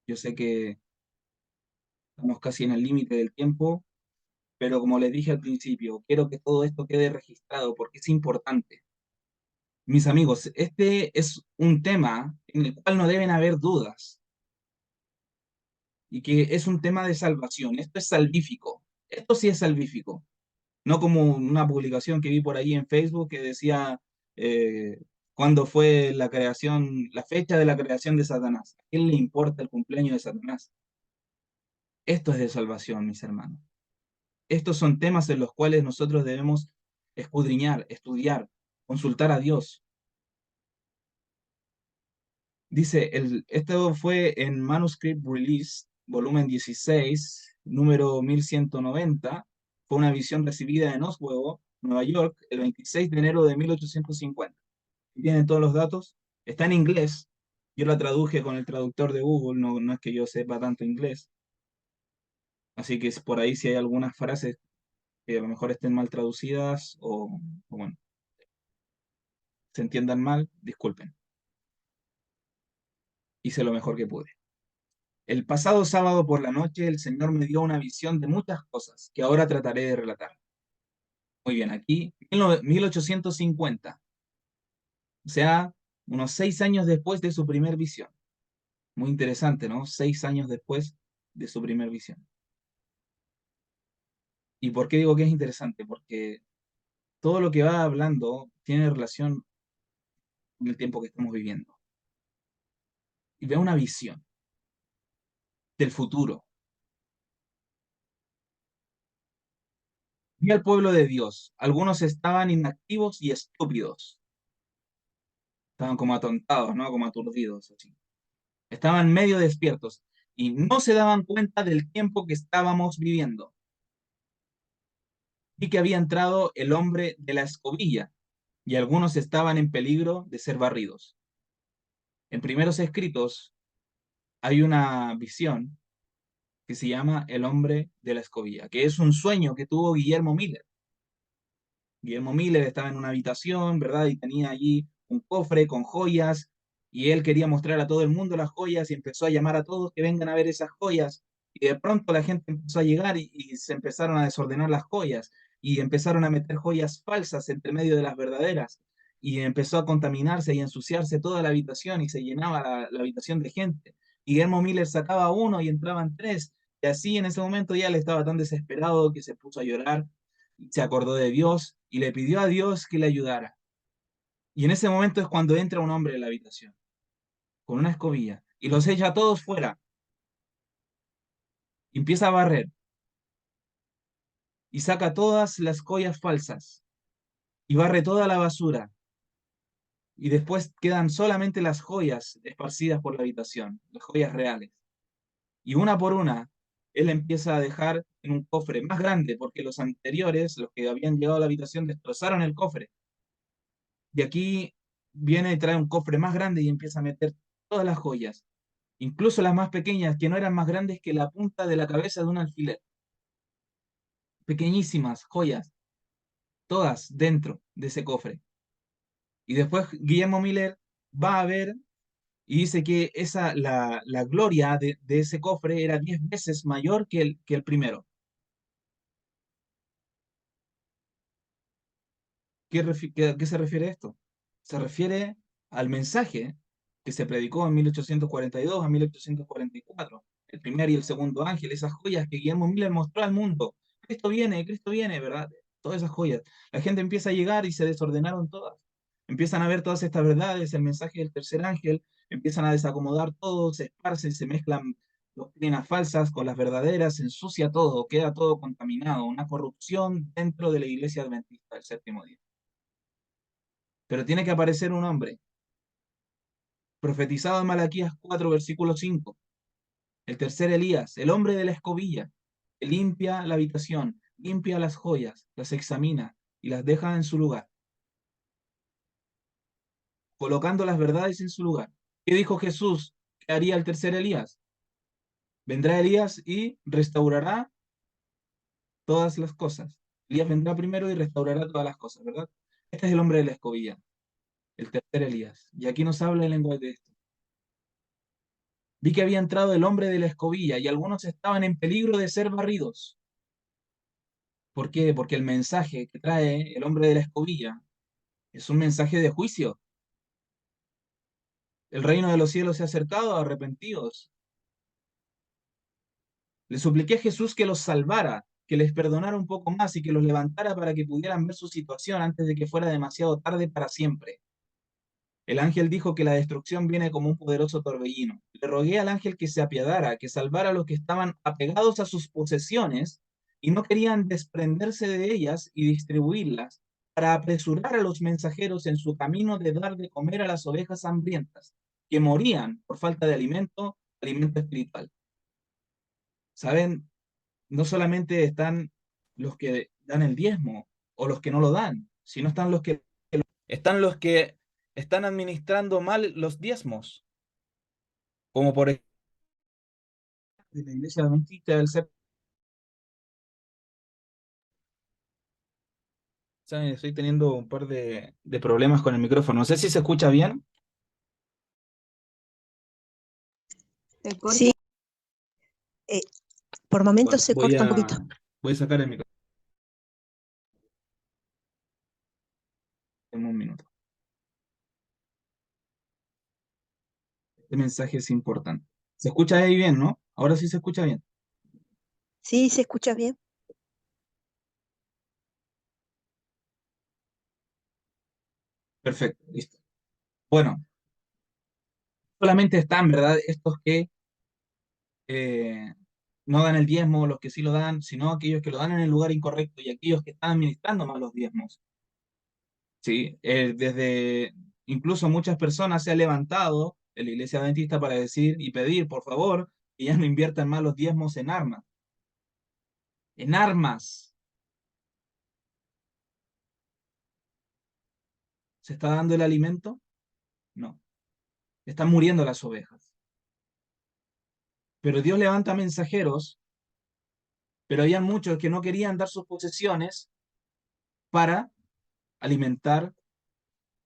Yo sé que estamos casi en el límite del tiempo, pero como les dije al principio, quiero que todo esto quede registrado porque es importante. Mis amigos, este es un tema en el cual no deben haber dudas y que es un tema de salvación. Esto es salvífico. Esto sí es salvífico. No como una publicación que vi por ahí en Facebook que decía eh, cuándo fue la creación, la fecha de la creación de Satanás. ¿A quién le importa el cumpleaños de Satanás? Esto es de salvación, mis hermanos. Estos son temas en los cuales nosotros debemos escudriñar, estudiar, consultar a Dios. Dice, esto fue en Manuscript Release, volumen 16, número 1190. Fue una visión recibida en Oswego, Nueva York, el 26 de enero de 1850. Tienen todos los datos. Está en inglés. Yo la traduje con el traductor de Google, no, no es que yo sepa tanto inglés. Así que por ahí si hay algunas frases que a lo mejor estén mal traducidas o bueno, se entiendan mal, disculpen. Hice lo mejor que pude. El pasado sábado por la noche el Señor me dio una visión de muchas cosas que ahora trataré de relatar. Muy bien, aquí, 1850, o sea, unos 6 años después de su primer visión. Muy interesante, ¿no? 6 años después de su primer visión. ¿Y por qué digo que es interesante? Porque todo lo que va hablando tiene relación con el tiempo que estamos viviendo. Y ve una visión del futuro. Vi al pueblo de Dios. Algunos estaban inactivos y estúpidos. Estaban como atontados, ¿no? Como aturdidos, así. Estaban medio despiertos y no se daban cuenta del tiempo que estábamos viviendo. Vi que había entrado el hombre de la escobilla y algunos estaban en peligro de ser barridos. En primeros escritos hay una visión que se llama El hombre de la escobilla, que es un sueño que tuvo Guillermo Miller. Guillermo Miller estaba en una habitación, ¿verdad? Y tenía allí un cofre con joyas y él quería mostrar a todo el mundo las joyas y empezó a llamar a todos que vengan a ver esas joyas. Y de pronto la gente empezó a llegar y se empezaron a desordenar las joyas y empezaron a meter joyas falsas entre medio de las verdaderas y empezó a contaminarse y ensuciarse toda la habitación y se llenaba la habitación de gente. Y Guillermo Miller sacaba uno y entraban tres. Y así en ese momento ya él estaba tan desesperado que se puso a llorar, se acordó de Dios y le pidió a Dios que le ayudara. Y en ese momento es cuando entra un hombre en la habitación, con una escobilla, y los echa a todos fuera. Y empieza a barrer y saca todas las joyas falsas y barre toda la basura. Y después quedan solamente las joyas esparcidas por la habitación, las joyas reales. Y una por una, él empieza a dejar en un cofre más grande, porque los anteriores, los que habían llegado a la habitación, destrozaron el cofre. Y aquí viene y trae un cofre más grande y empieza a meter todas las joyas, incluso las más pequeñas, que no eran más grandes que la punta de la cabeza de un alfiler. Pequeñísimas joyas, todas dentro de ese cofre. Y después Guillermo Miller va a ver y dice que la gloria de ese cofre era 10 veces mayor que el primero. ¿Qué se refiere a esto? Se refiere al mensaje que se predicó en 1842 a 1844, el primer y el segundo ángel, esas joyas que Guillermo Miller mostró al mundo. Cristo viene, ¿verdad? Todas esas joyas. La gente empieza a llegar y se desordenaron todas. Empiezan a ver todas estas verdades, el mensaje del tercer ángel, empiezan a desacomodar todo, se esparcen, se mezclan doctrinas falsas con las verdaderas, se ensucia todo, queda todo contaminado, una corrupción dentro de la iglesia adventista del séptimo día. Pero tiene que aparecer un hombre, profetizado en Malaquías 4, versículo 5, el tercer Elías, el hombre de la escobilla, que limpia la habitación, limpia las joyas, las examina y las deja en su lugar, colocando las verdades en su lugar. ¿Qué dijo Jesús que haría el tercer Elías? Vendrá Elías y restaurará todas las cosas. Elías vendrá primero y restaurará todas las cosas, ¿verdad? Este es el hombre de la escobilla, el tercer Elías. Y aquí nos habla el lenguaje de esto. Vi que había entrado el hombre de la escobilla y algunos estaban en peligro de ser barridos. ¿Por qué? Porque el mensaje que trae el hombre de la escobilla es un mensaje de juicio. El reino de los cielos se ha acercado, arrepentidos. Le supliqué a Jesús que los salvara, que les perdonara un poco más y que los levantara para que pudieran ver su situación antes de que fuera demasiado tarde para siempre. El ángel dijo que la destrucción viene como un poderoso torbellino. Le rogué al ángel que se apiadara, que salvara a los que estaban apegados a sus posesiones y no querían desprenderse de ellas y distribuirlas, para apresurar a los mensajeros en su camino de dar de comer a las ovejas hambrientas, que morían por falta de alimento espiritual. ¿Saben? No solamente están los que dan el diezmo o los que no lo dan, sino están los que están administrando mal los diezmos, como por ejemplo de la iglesia adventista del séptimo. Saben, estoy teniendo un par de problemas con el micrófono. No sé si se escucha bien. Sí, por momentos Bueno, se corta un poquito. voy a sacar el micrófono en un minuto. Este mensaje es importante. ¿Se escucha ahí bien, no? Ahora sí se escucha bien. Sí, se escucha bien. Perfecto, listo. Bueno, solamente están, ¿verdad? Estos que eh, no dan el diezmo, los que sí lo dan, sino aquellos que lo dan en el lugar incorrecto y aquellos que están administrando mal los diezmos. Sí, desde incluso muchas personas se han levantado en la iglesia adventista para decir y pedir, por favor, que ya no inviertan más los diezmos en armas. En armas. ¿Se está dando el alimento? No. Están muriendo las ovejas. Pero Dios levanta mensajeros, pero había muchos que no querían dar sus posesiones para alimentar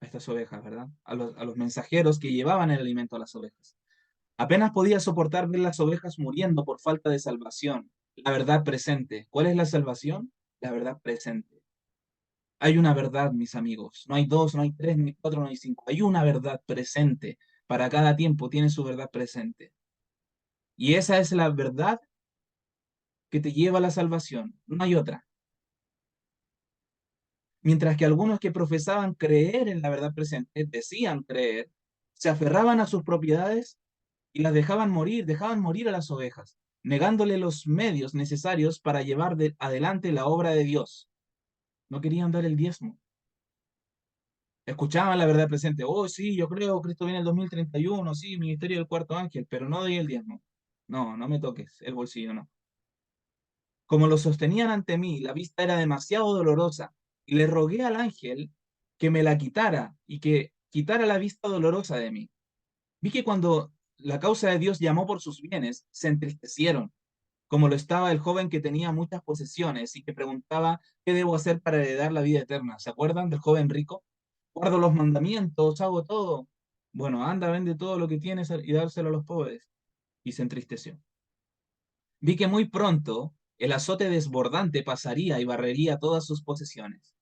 a estas ovejas, ¿verdad? A los mensajeros que llevaban el alimento a las ovejas. Apenas podía soportar ver las ovejas muriendo por falta de salvación. La verdad presente. ¿Cuál es la salvación? La verdad presente. Hay una verdad, mis amigos. No hay dos, no hay tres, ni cuatro, no hay cinco. Hay una verdad presente. Para cada tiempo tiene su verdad presente. Y esa es la verdad que te lleva a la salvación. No hay otra. Mientras que algunos que profesaban creer en la verdad presente, decían creer, se aferraban a sus propiedades y las dejaban morir a las ovejas, negándole los medios necesarios para llevar adelante la obra de Dios. No querían dar el diezmo. Escuchaban la verdad presente. Oh, sí, yo creo, Cristo viene el 2031, sí, ministerio del cuarto ángel, pero no doy el diezmo. No, no me toques el bolsillo, no. Como lo sostenían ante mí, la vista era demasiado dolorosa, y le rogué al ángel que me la quitara y que quitara la vista dolorosa de mí. Vi que cuando la causa de Dios llamó por sus bienes, se entristecieron, como lo estaba el joven que tenía muchas posesiones y que preguntaba, ¿qué debo hacer para heredar la vida eterna? ¿Se acuerdan del joven rico? Guardo los mandamientos, hago todo. Bueno, anda, vende todo lo que tienes y dárselo a los pobres. Y se entristeció. Vi que muy pronto el azote desbordante pasaría y barrería todas sus posesiones.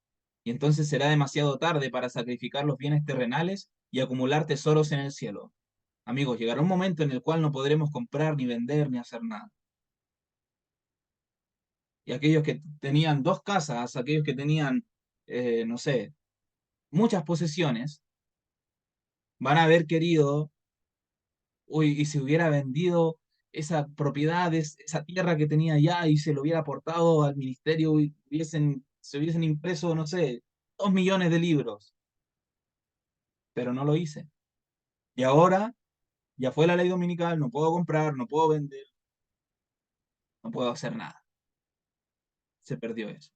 Y entonces será demasiado tarde para sacrificar los bienes terrenales y acumular tesoros en el cielo. Amigos, llegará un momento en el cual no podremos comprar, ni vender, ni hacer nada. Y aquellos que tenían dos casas, aquellos que tenían, no sé, muchas posesiones, van a haber querido, uy, y si hubiera vendido esa propiedad, esa tierra que tenía allá y se lo hubiera aportado al ministerio y se hubiesen impreso, no sé, 2 millones de libros, pero no lo hice. Y ahora ya fue la ley dominical, no puedo comprar, no puedo vender, no puedo hacer nada. Se perdió eso.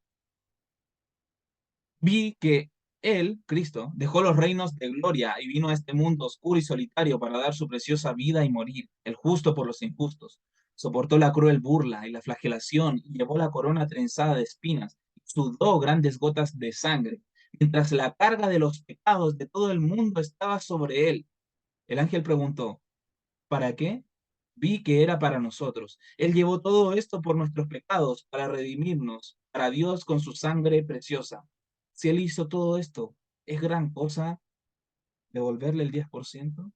Vi que él, Cristo, dejó los reinos de gloria y vino a este mundo oscuro y solitario para dar su preciosa vida y morir, el justo por los injustos. Soportó la cruel burla y la flagelación y llevó la corona trenzada de espinas, y sudó grandes gotas de sangre, mientras la carga de los pecados de todo el mundo estaba sobre él. El ángel preguntó, ¿para qué? Vi que era para nosotros. Él llevó todo esto por nuestros pecados, para redimirnos, para Dios con su sangre preciosa. Si Él hizo todo esto, ¿es gran cosa devolverle el 10%?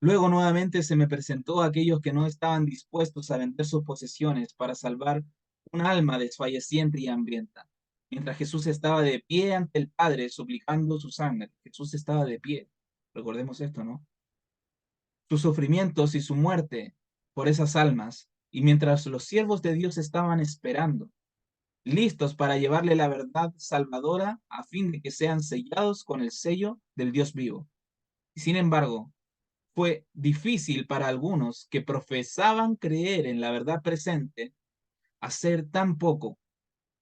Luego nuevamente se me presentó a aquellos que no estaban dispuestos a vender sus posesiones para salvar un alma desfalleciente y hambrienta. Mientras Jesús estaba de pie ante el Padre suplicando su sangre. Jesús estaba de pie. Recordemos esto, ¿no? Sus sufrimientos y su muerte por esas almas, y mientras los siervos de Dios estaban esperando, listos para llevarle la verdad salvadora a fin de que sean sellados con el sello del Dios vivo. Y sin embargo, fue difícil para algunos que profesaban creer en la verdad presente hacer tan poco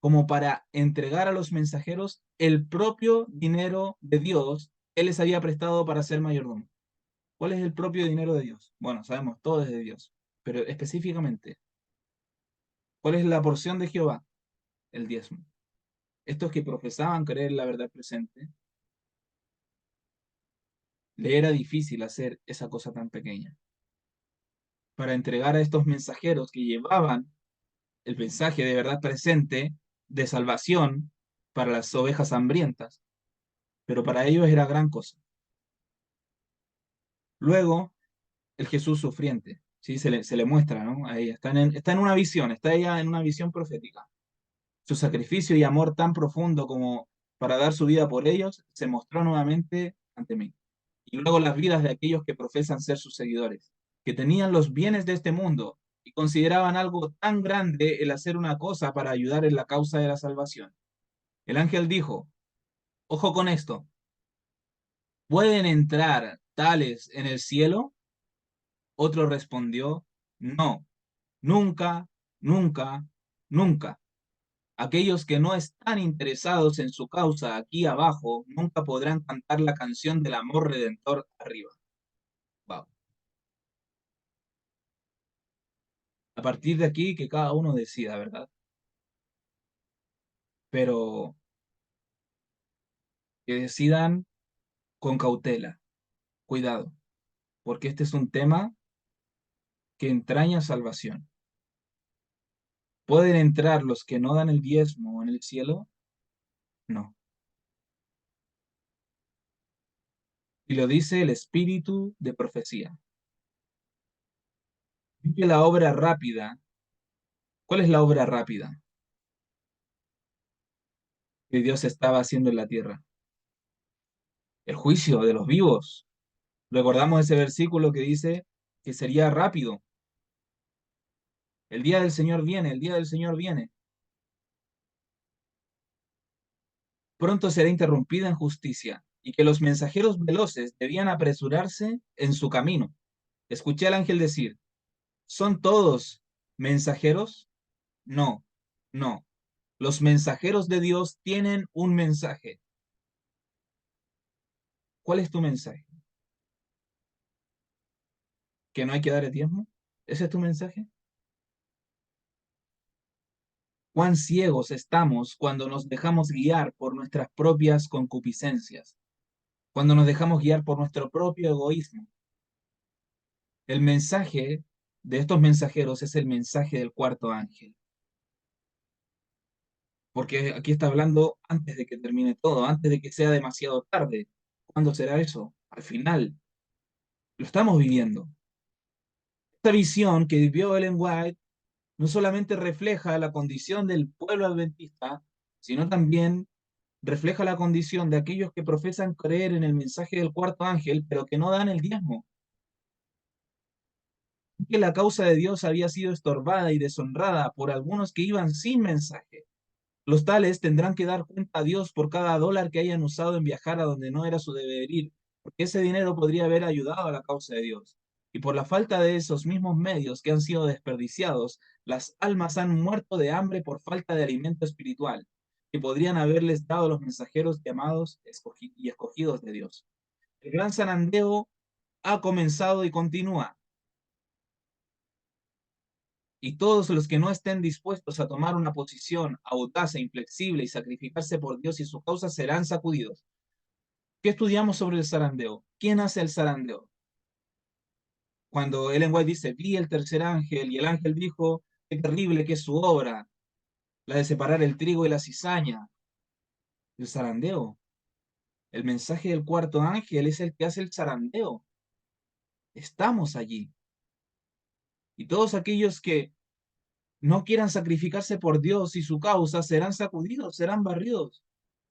como para entregar a los mensajeros el propio dinero de Dios que Él les había prestado para ser mayordomo. ¿Cuál es el propio dinero de Dios? Bueno, sabemos, todo es de Dios, pero específicamente, ¿cuál es la porción de Jehová? el diezmo. Estos que profesaban creer en la verdad presente, le era difícil hacer esa cosa tan pequeña. Para entregar a estos mensajeros que llevaban el mensaje de verdad presente, de salvación, para las ovejas hambrientas. Pero para ellos era gran cosa. Luego, el Jesús sufriente, ¿sí? Se le muestra, ¿no? Ahí está en una visión, está ella en una visión profética. Su sacrificio y amor tan profundo como para dar su vida por ellos se mostró nuevamente ante mí. Y luego las vidas de aquellos que profesan ser sus seguidores, que tenían los bienes de este mundo y consideraban algo tan grande el hacer una cosa para ayudar en la causa de la salvación. El ángel dijo, ojo con esto, ¿pueden entrar tales en el cielo? Otro respondió, no, nunca, nunca, nunca. Aquellos que no están interesados en su causa aquí abajo nunca podrán cantar la canción del amor redentor arriba. Wow. A partir de aquí que cada uno decida, ¿verdad? Pero que decidan con cautela, cuidado, porque este es un tema que entraña salvación. ¿Pueden entrar los que no dan el diezmo en el cielo? No. Y lo dice el espíritu de profecía. Dice la obra rápida. ¿Cuál es la obra rápida que Dios estaba haciendo en la tierra? El juicio de los vivos. Recordamos ese versículo que dice que sería rápido. El día del Señor viene, el día del Señor viene. Pronto será interrumpida en justicia, y que los mensajeros veloces debían apresurarse en su camino. Escuché al ángel decir, ¿son todos mensajeros? No, no. Los mensajeros de Dios tienen un mensaje. ¿Cuál es tu mensaje? ¿Que no hay que dar el diezmo? ¿Ese es tu mensaje? ¿Cuán ciegos estamos cuando nos dejamos guiar por nuestras propias concupiscencias? Cuando nos dejamos guiar por nuestro propio egoísmo. El mensaje de estos mensajeros es el mensaje del cuarto ángel. Porque aquí está hablando antes de que termine todo, antes de que sea demasiado tarde. ¿Cuándo será eso? Al final. Lo estamos viviendo. Esta visión que vivió Ellen White no solamente refleja la condición del pueblo adventista, sino también refleja la condición de aquellos que profesan creer en el mensaje del cuarto ángel, pero que no dan el diezmo. Que la causa de Dios había sido estorbada y deshonrada por algunos que iban sin mensaje. Los tales tendrán que dar cuenta a Dios por cada dólar que hayan usado en viajar a donde no era su deber ir, porque ese dinero podría haber ayudado a la causa de Dios. Y por la falta de esos mismos medios que han sido desperdiciados, las almas han muerto de hambre por falta de alimento espiritual, que podrían haberles dado los mensajeros llamados y escogidos de Dios. El gran zarandeo ha comenzado y continúa. Y todos los que no estén dispuestos a tomar una posición audaz e inflexible y sacrificarse por Dios y su causa serán sacudidos. ¿Qué estudiamos sobre el zarandeo? ¿Quién hace el zarandeo? Cuando Ellen White dice, vi el tercer ángel, y el ángel dijo, qué terrible que es su obra, la de separar el trigo y la cizaña. El zarandeo. El mensaje del cuarto ángel es el que hace el zarandeo. Estamos allí. Y todos aquellos que no quieran sacrificarse por Dios y su causa serán sacudidos, serán barridos,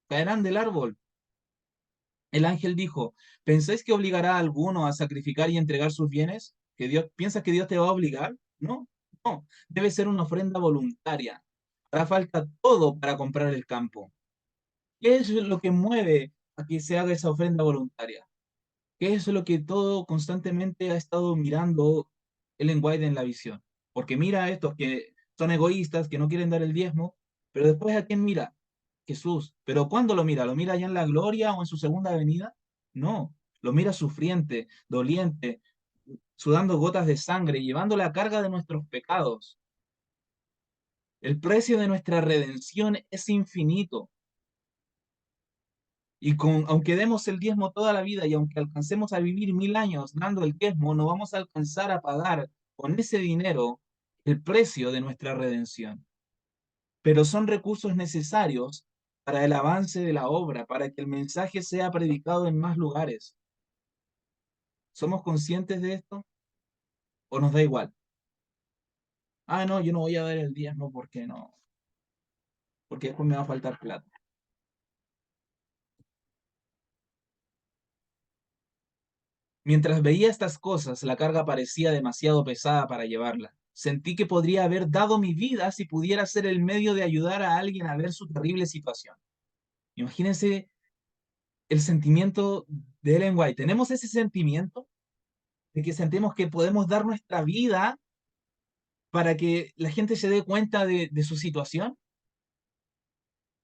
caerán del árbol. El ángel dijo, ¿pensáis que obligará a alguno a sacrificar y entregar sus bienes? ¿Piensas que Dios te va a obligar? No, no, debe ser una ofrenda voluntaria. Hará falta todo para comprar el campo. ¿Qué es lo que mueve a que se haga esa ofrenda voluntaria? ¿Qué es lo que todo constantemente ha estado mirando Ellen White en la visión? Porque mira a estos que son egoístas, que no quieren dar el diezmo, pero después ¿a quién mira? Jesús. ¿Pero cuándo lo mira? ¿Lo mira ya en la gloria o en su segunda venida? No, lo mira sufriente, doliente, sudando gotas de sangre, llevando la carga de nuestros pecados. El precio de nuestra redención es infinito. Y aunque demos el diezmo toda la vida y aunque alcancemos a vivir 1000 años dando el diezmo, no vamos a alcanzar a pagar con ese dinero el precio de nuestra redención. Pero son recursos necesarios para el avance de la obra, para que el mensaje sea predicado en más lugares. ¿Somos conscientes de esto? ¿O nos da igual? Ah, no, yo no voy a dar el diezmo porque no, porque después me va a faltar plata. Mientras veía estas cosas, la carga parecía demasiado pesada para llevarla. Sentí que podría haber dado mi vida si pudiera ser el medio de ayudar a alguien a ver su terrible situación. Imagínense el sentimiento de Ellen White. ¿Tenemos ese sentimiento de que sentimos que podemos dar nuestra vida para que la gente se dé cuenta de su situación?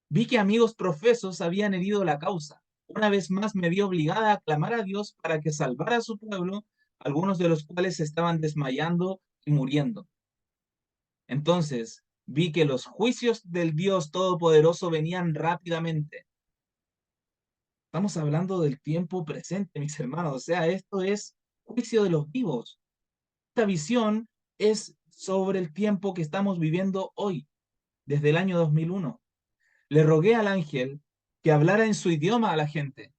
Vi que amigos profesos habían herido la causa. Una vez más me vi obligada a clamar a Dios para que salvara a su pueblo, algunos de los cuales estaban desmayando y muriendo. Entonces vi que los juicios del Dios Todopoderoso venían rápidamente. Estamos hablando del tiempo presente, mis hermanos. O sea, esto es juicio de los vivos. Esta visión es sobre el tiempo que estamos viviendo hoy, desde el año 2001. Le rogué al ángel que hablara en su idioma a la gente.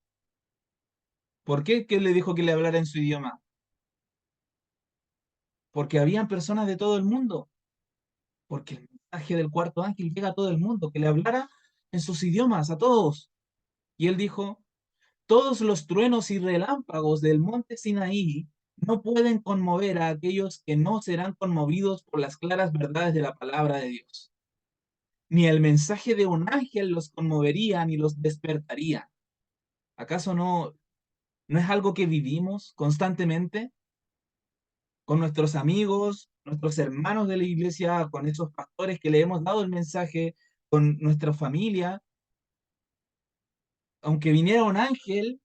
¿Por qué que le dijo que le hablara en su idioma? Porque habían personas de todo el mundo. Porque el mensaje del cuarto ángel llega a todo el mundo, que le hablara en sus idiomas, a todos. Y él dijo, todos los truenos y relámpagos del monte Sinaí no pueden conmover a aquellos que no serán conmovidos por las claras verdades de la palabra de Dios. Ni el mensaje de un ángel los conmovería ni los despertaría. ¿Acaso no es algo que vivimos constantemente con nuestros amigos, nuestros hermanos de la iglesia, con esos pastores que le hemos dado el mensaje, con nuestra familia? Aunque viniera un ángel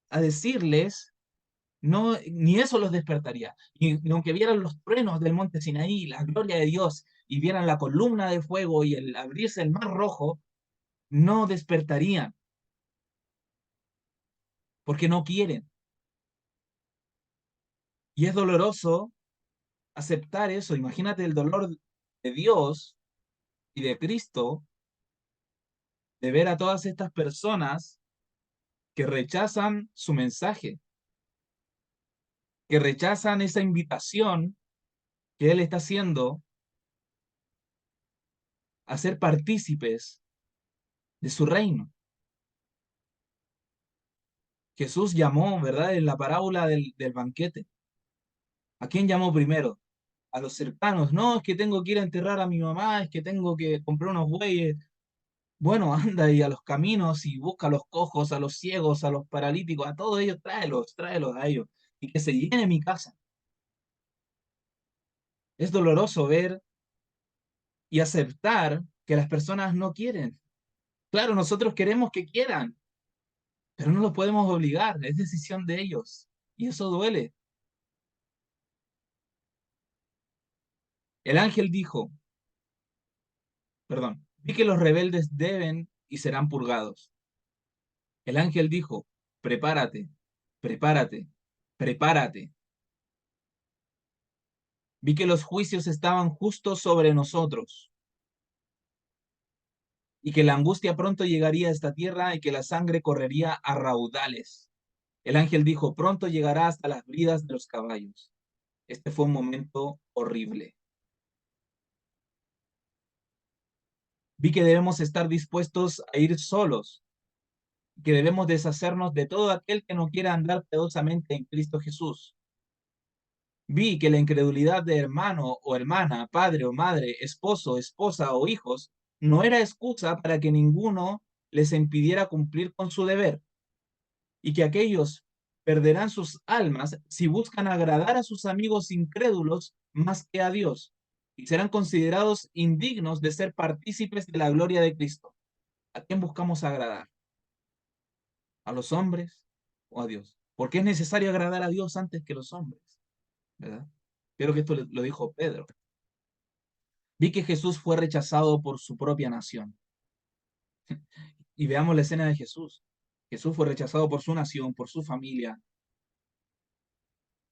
a decirles, no, ni eso los despertaría. Y aunque vieran los truenos del monte Sinaí, la gloria de Dios, y vieran la columna de fuego y el abrirse el mar rojo, no despertarían, porque no quieren. Y es doloroso aceptar eso. Imagínate el dolor de Dios y de Cristo, de ver a todas estas personas que rechazan su mensaje, que rechazan esa invitación que Él está haciendo a ser partícipes de su reino. Jesús llamó, ¿verdad? En la parábola del banquete. ¿A quién llamó primero? A los cercanos. No, es que tengo que ir a enterrar a mi mamá, es que tengo que comprar unos bueyes. Bueno, anda y a los caminos y busca a los cojos, a los ciegos, a los paralíticos, a todos ellos, tráelos a ellos. Y que se llene mi casa. Es doloroso ver y aceptar que las personas no quieren. Claro, nosotros queremos que quieran, pero no los podemos obligar, es decisión de ellos. Y eso duele. El ángel dijo, perdón, vi que los rebeldes deben y serán purgados. El ángel dijo, prepárate, prepárate, prepárate. Vi que los juicios estaban justo sobre nosotros y que la angustia pronto llegaría a esta tierra y que la sangre correría a raudales. El ángel dijo, pronto llegará hasta las bridas de los caballos. Este fue un momento horrible. Vi que debemos estar dispuestos a ir solos, que debemos deshacernos de todo aquel que no quiera andar piadosamente en Cristo Jesús. Vi que la incredulidad de hermano o hermana, padre o madre, esposo, esposa o hijos no era excusa para que ninguno les impidiera cumplir con su deber, y que aquellos perderán sus almas si buscan agradar a sus amigos incrédulos más que a Dios, y serán considerados indignos de ser partícipes de la gloria de Cristo. ¿A quién buscamos agradar? ¿A los hombres o a Dios? Porque es necesario agradar a Dios antes que los hombres, ¿verdad? Creo que esto lo dijo Pedro. Vi que Jesús fue rechazado por su propia nación. Y veamos la escena de Jesús. Jesús fue rechazado por su nación, por su familia.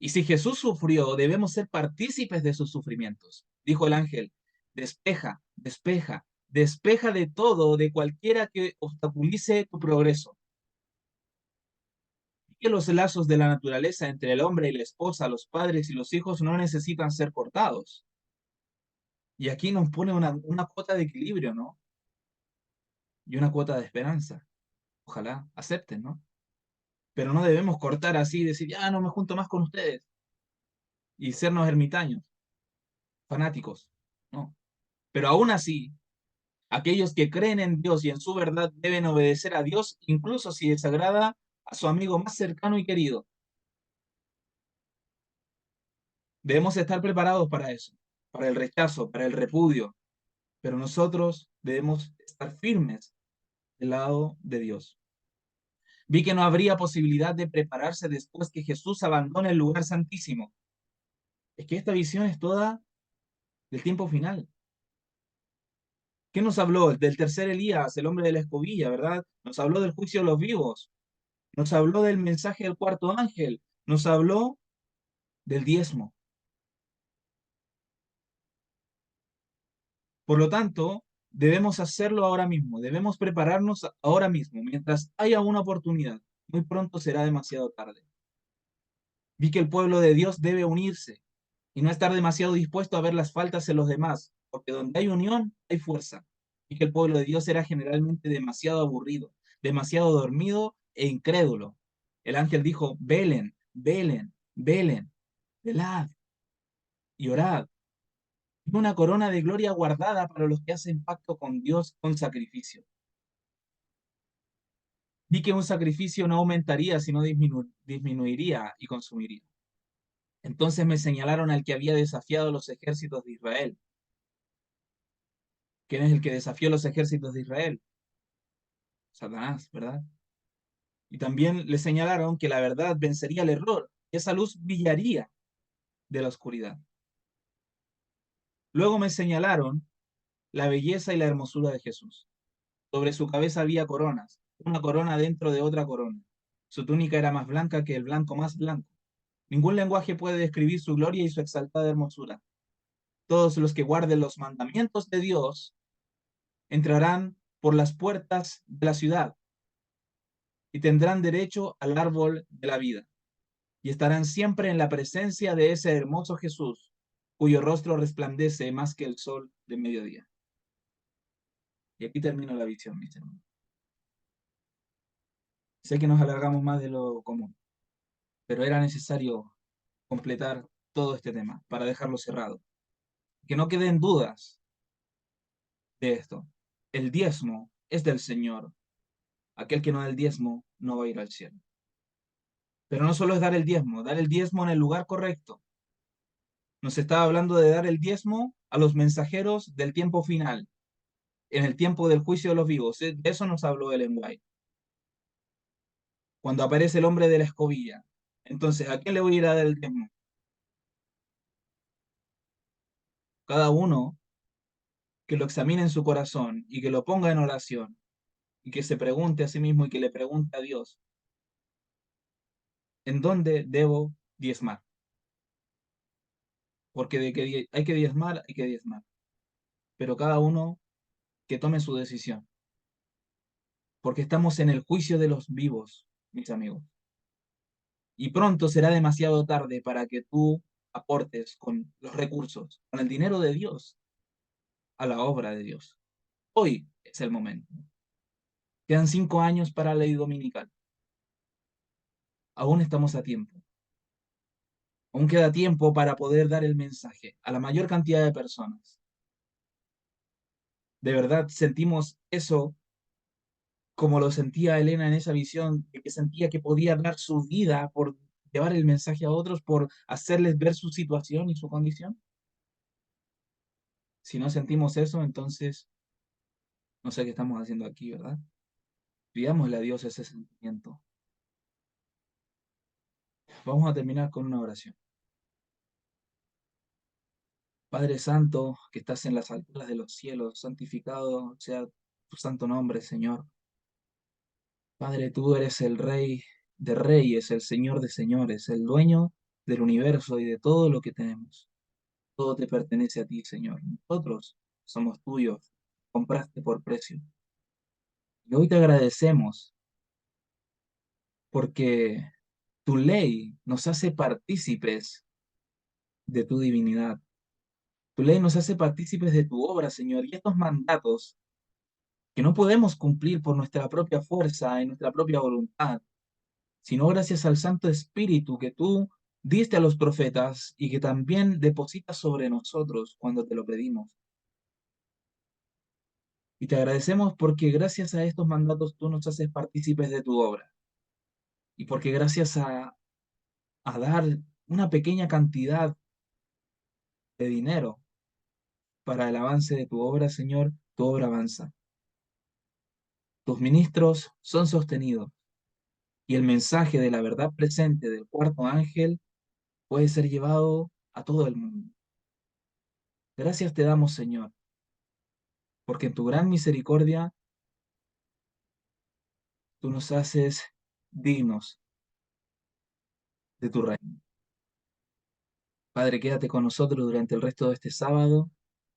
Y si Jesús sufrió, debemos ser partícipes de sus sufrimientos. Dijo el ángel, despeja, despeja, despeja de todo, de cualquiera que obstaculice tu progreso. Y que los lazos de la naturaleza entre el hombre y la esposa, los padres y los hijos no necesitan ser cortados. Y aquí nos pone una cuota de equilibrio, ¿no? Y una cuota de esperanza. Ojalá acepten, ¿no? Pero no debemos cortar así y decir, ya no me junto más con ustedes. Y sernos ermitaños, fanáticos, ¿no? Pero aún así, aquellos que creen en Dios y en su verdad deben obedecer a Dios, incluso si desagrada a su amigo más cercano y querido. Debemos estar preparados para eso, para el rechazo, para el repudio, pero nosotros debemos estar firmes del lado de Dios. Vi que no habría posibilidad de prepararse después que Jesús abandone el lugar santísimo. Es que esta visión es toda del tiempo final. ¿Qué nos habló? Del tercer Elías, el hombre de la escobilla, ¿verdad? Nos habló del juicio de los vivos, nos habló del mensaje del cuarto ángel, nos habló del diezmo. Por lo tanto, debemos hacerlo ahora mismo, debemos prepararnos ahora mismo, mientras haya una oportunidad. Muy pronto será demasiado tarde. Vi que el pueblo de Dios debe unirse y no estar demasiado dispuesto a ver las faltas en los demás, porque donde hay unión, hay fuerza. Y que el pueblo de Dios era generalmente demasiado aburrido, demasiado dormido e incrédulo. El ángel dijo, velen, velen, velen, velad y orad. Una corona de gloria guardada para los que hacen pacto con Dios con sacrificio. Vi que un sacrificio no aumentaría, sino disminuiría y consumiría. Entonces me señalaron al que había desafiado los ejércitos de Israel. ¿Quién es el que desafió los ejércitos de Israel? Satanás, ¿verdad? Y también le señalaron que la verdad vencería el error, y esa luz brillaría de la oscuridad. Luego me señalaron la belleza y la hermosura de Jesús. Sobre su cabeza había coronas, una corona dentro de otra corona. Su túnica era más blanca que el blanco más blanco. Ningún lenguaje puede describir su gloria y su exaltada hermosura. Todos los que guarden los mandamientos de Dios entrarán por las puertas de la ciudad y tendrán derecho al árbol de la vida, y estarán siempre en la presencia de ese hermoso Jesús, cuyo rostro resplandece más que el sol de mediodía. Y aquí termino la visión, mis hermanos. Sé que nos alargamos más de lo común, pero era necesario completar todo este tema para dejarlo cerrado. Que no queden dudas de esto. El diezmo es del Señor. Aquel que no da el diezmo no va a ir al cielo. Pero no solo es dar el diezmo en el lugar correcto. Nos estaba hablando de dar el diezmo a los mensajeros del tiempo final, en el tiempo del juicio de los vivos. De eso nos habló Ellen White. Cuando aparece el hombre de la escobilla. Entonces, ¿a quién le voy a ir a dar el diezmo? Cada uno que lo examine en su corazón y que lo ponga en oración y que se pregunte a sí mismo y que le pregunte a Dios, ¿en dónde debo diezmar? Porque de que hay que diezmar, hay que diezmar. Pero cada uno que tome su decisión. Porque estamos en el juicio de los vivos, mis amigos. Y pronto será demasiado tarde para que tú aportes con los recursos, con el dinero de Dios, a la obra de Dios. Hoy es el momento. Quedan 5 años para la ley dominical. Aún estamos a tiempo. Aún queda tiempo para poder dar el mensaje a la mayor cantidad de personas. De verdad sentimos eso como lo sentía Elena en esa visión, de que sentía que podía dar su vida por llevar el mensaje a otros, por hacerles ver su situación y su condición. Si no sentimos eso, entonces no sé qué estamos haciendo aquí, ¿verdad? Pidámosle a Dios ese sentimiento. Vamos a terminar con una oración. Padre Santo, que estás en las alturas de los cielos, santificado sea tu santo nombre, Señor. Padre, tú eres el Rey de reyes, el Señor de señores, el dueño del universo y de todo lo que tenemos. Todo te pertenece a ti, Señor. Nosotros somos tuyos, compraste por precio. Y hoy te agradecemos porque tu ley nos hace partícipes de tu divinidad. Tu ley nos hace partícipes de tu obra, Señor, y estos mandatos que no podemos cumplir por nuestra propia fuerza y nuestra propia voluntad, sino gracias al Santo Espíritu que tú diste a los profetas y que también depositas sobre nosotros cuando te lo pedimos. Y te agradecemos porque gracias a estos mandatos tú nos haces partícipes de tu obra. Y porque gracias a dar una pequeña cantidad de dinero para el avance de tu obra, Señor, tu obra avanza. Tus ministros son sostenidos y el mensaje de la verdad presente del cuarto ángel puede ser llevado a todo el mundo. Gracias te damos, Señor, porque en tu gran misericordia tú nos haces dignos de tu reino. Padre, quédate con nosotros durante el resto de este sábado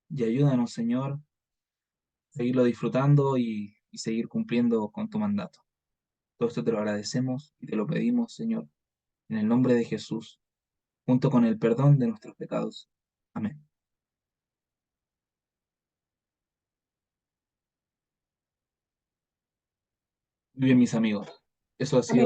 y ayúdanos, Señor, a seguirlo disfrutando y seguir cumpliendo con tu mandato. Todo esto te lo agradecemos y te lo pedimos, Señor, en el nombre de Jesús, junto con el perdón de nuestros pecados. Amén. Muy bien, mis amigos. Eso ha sido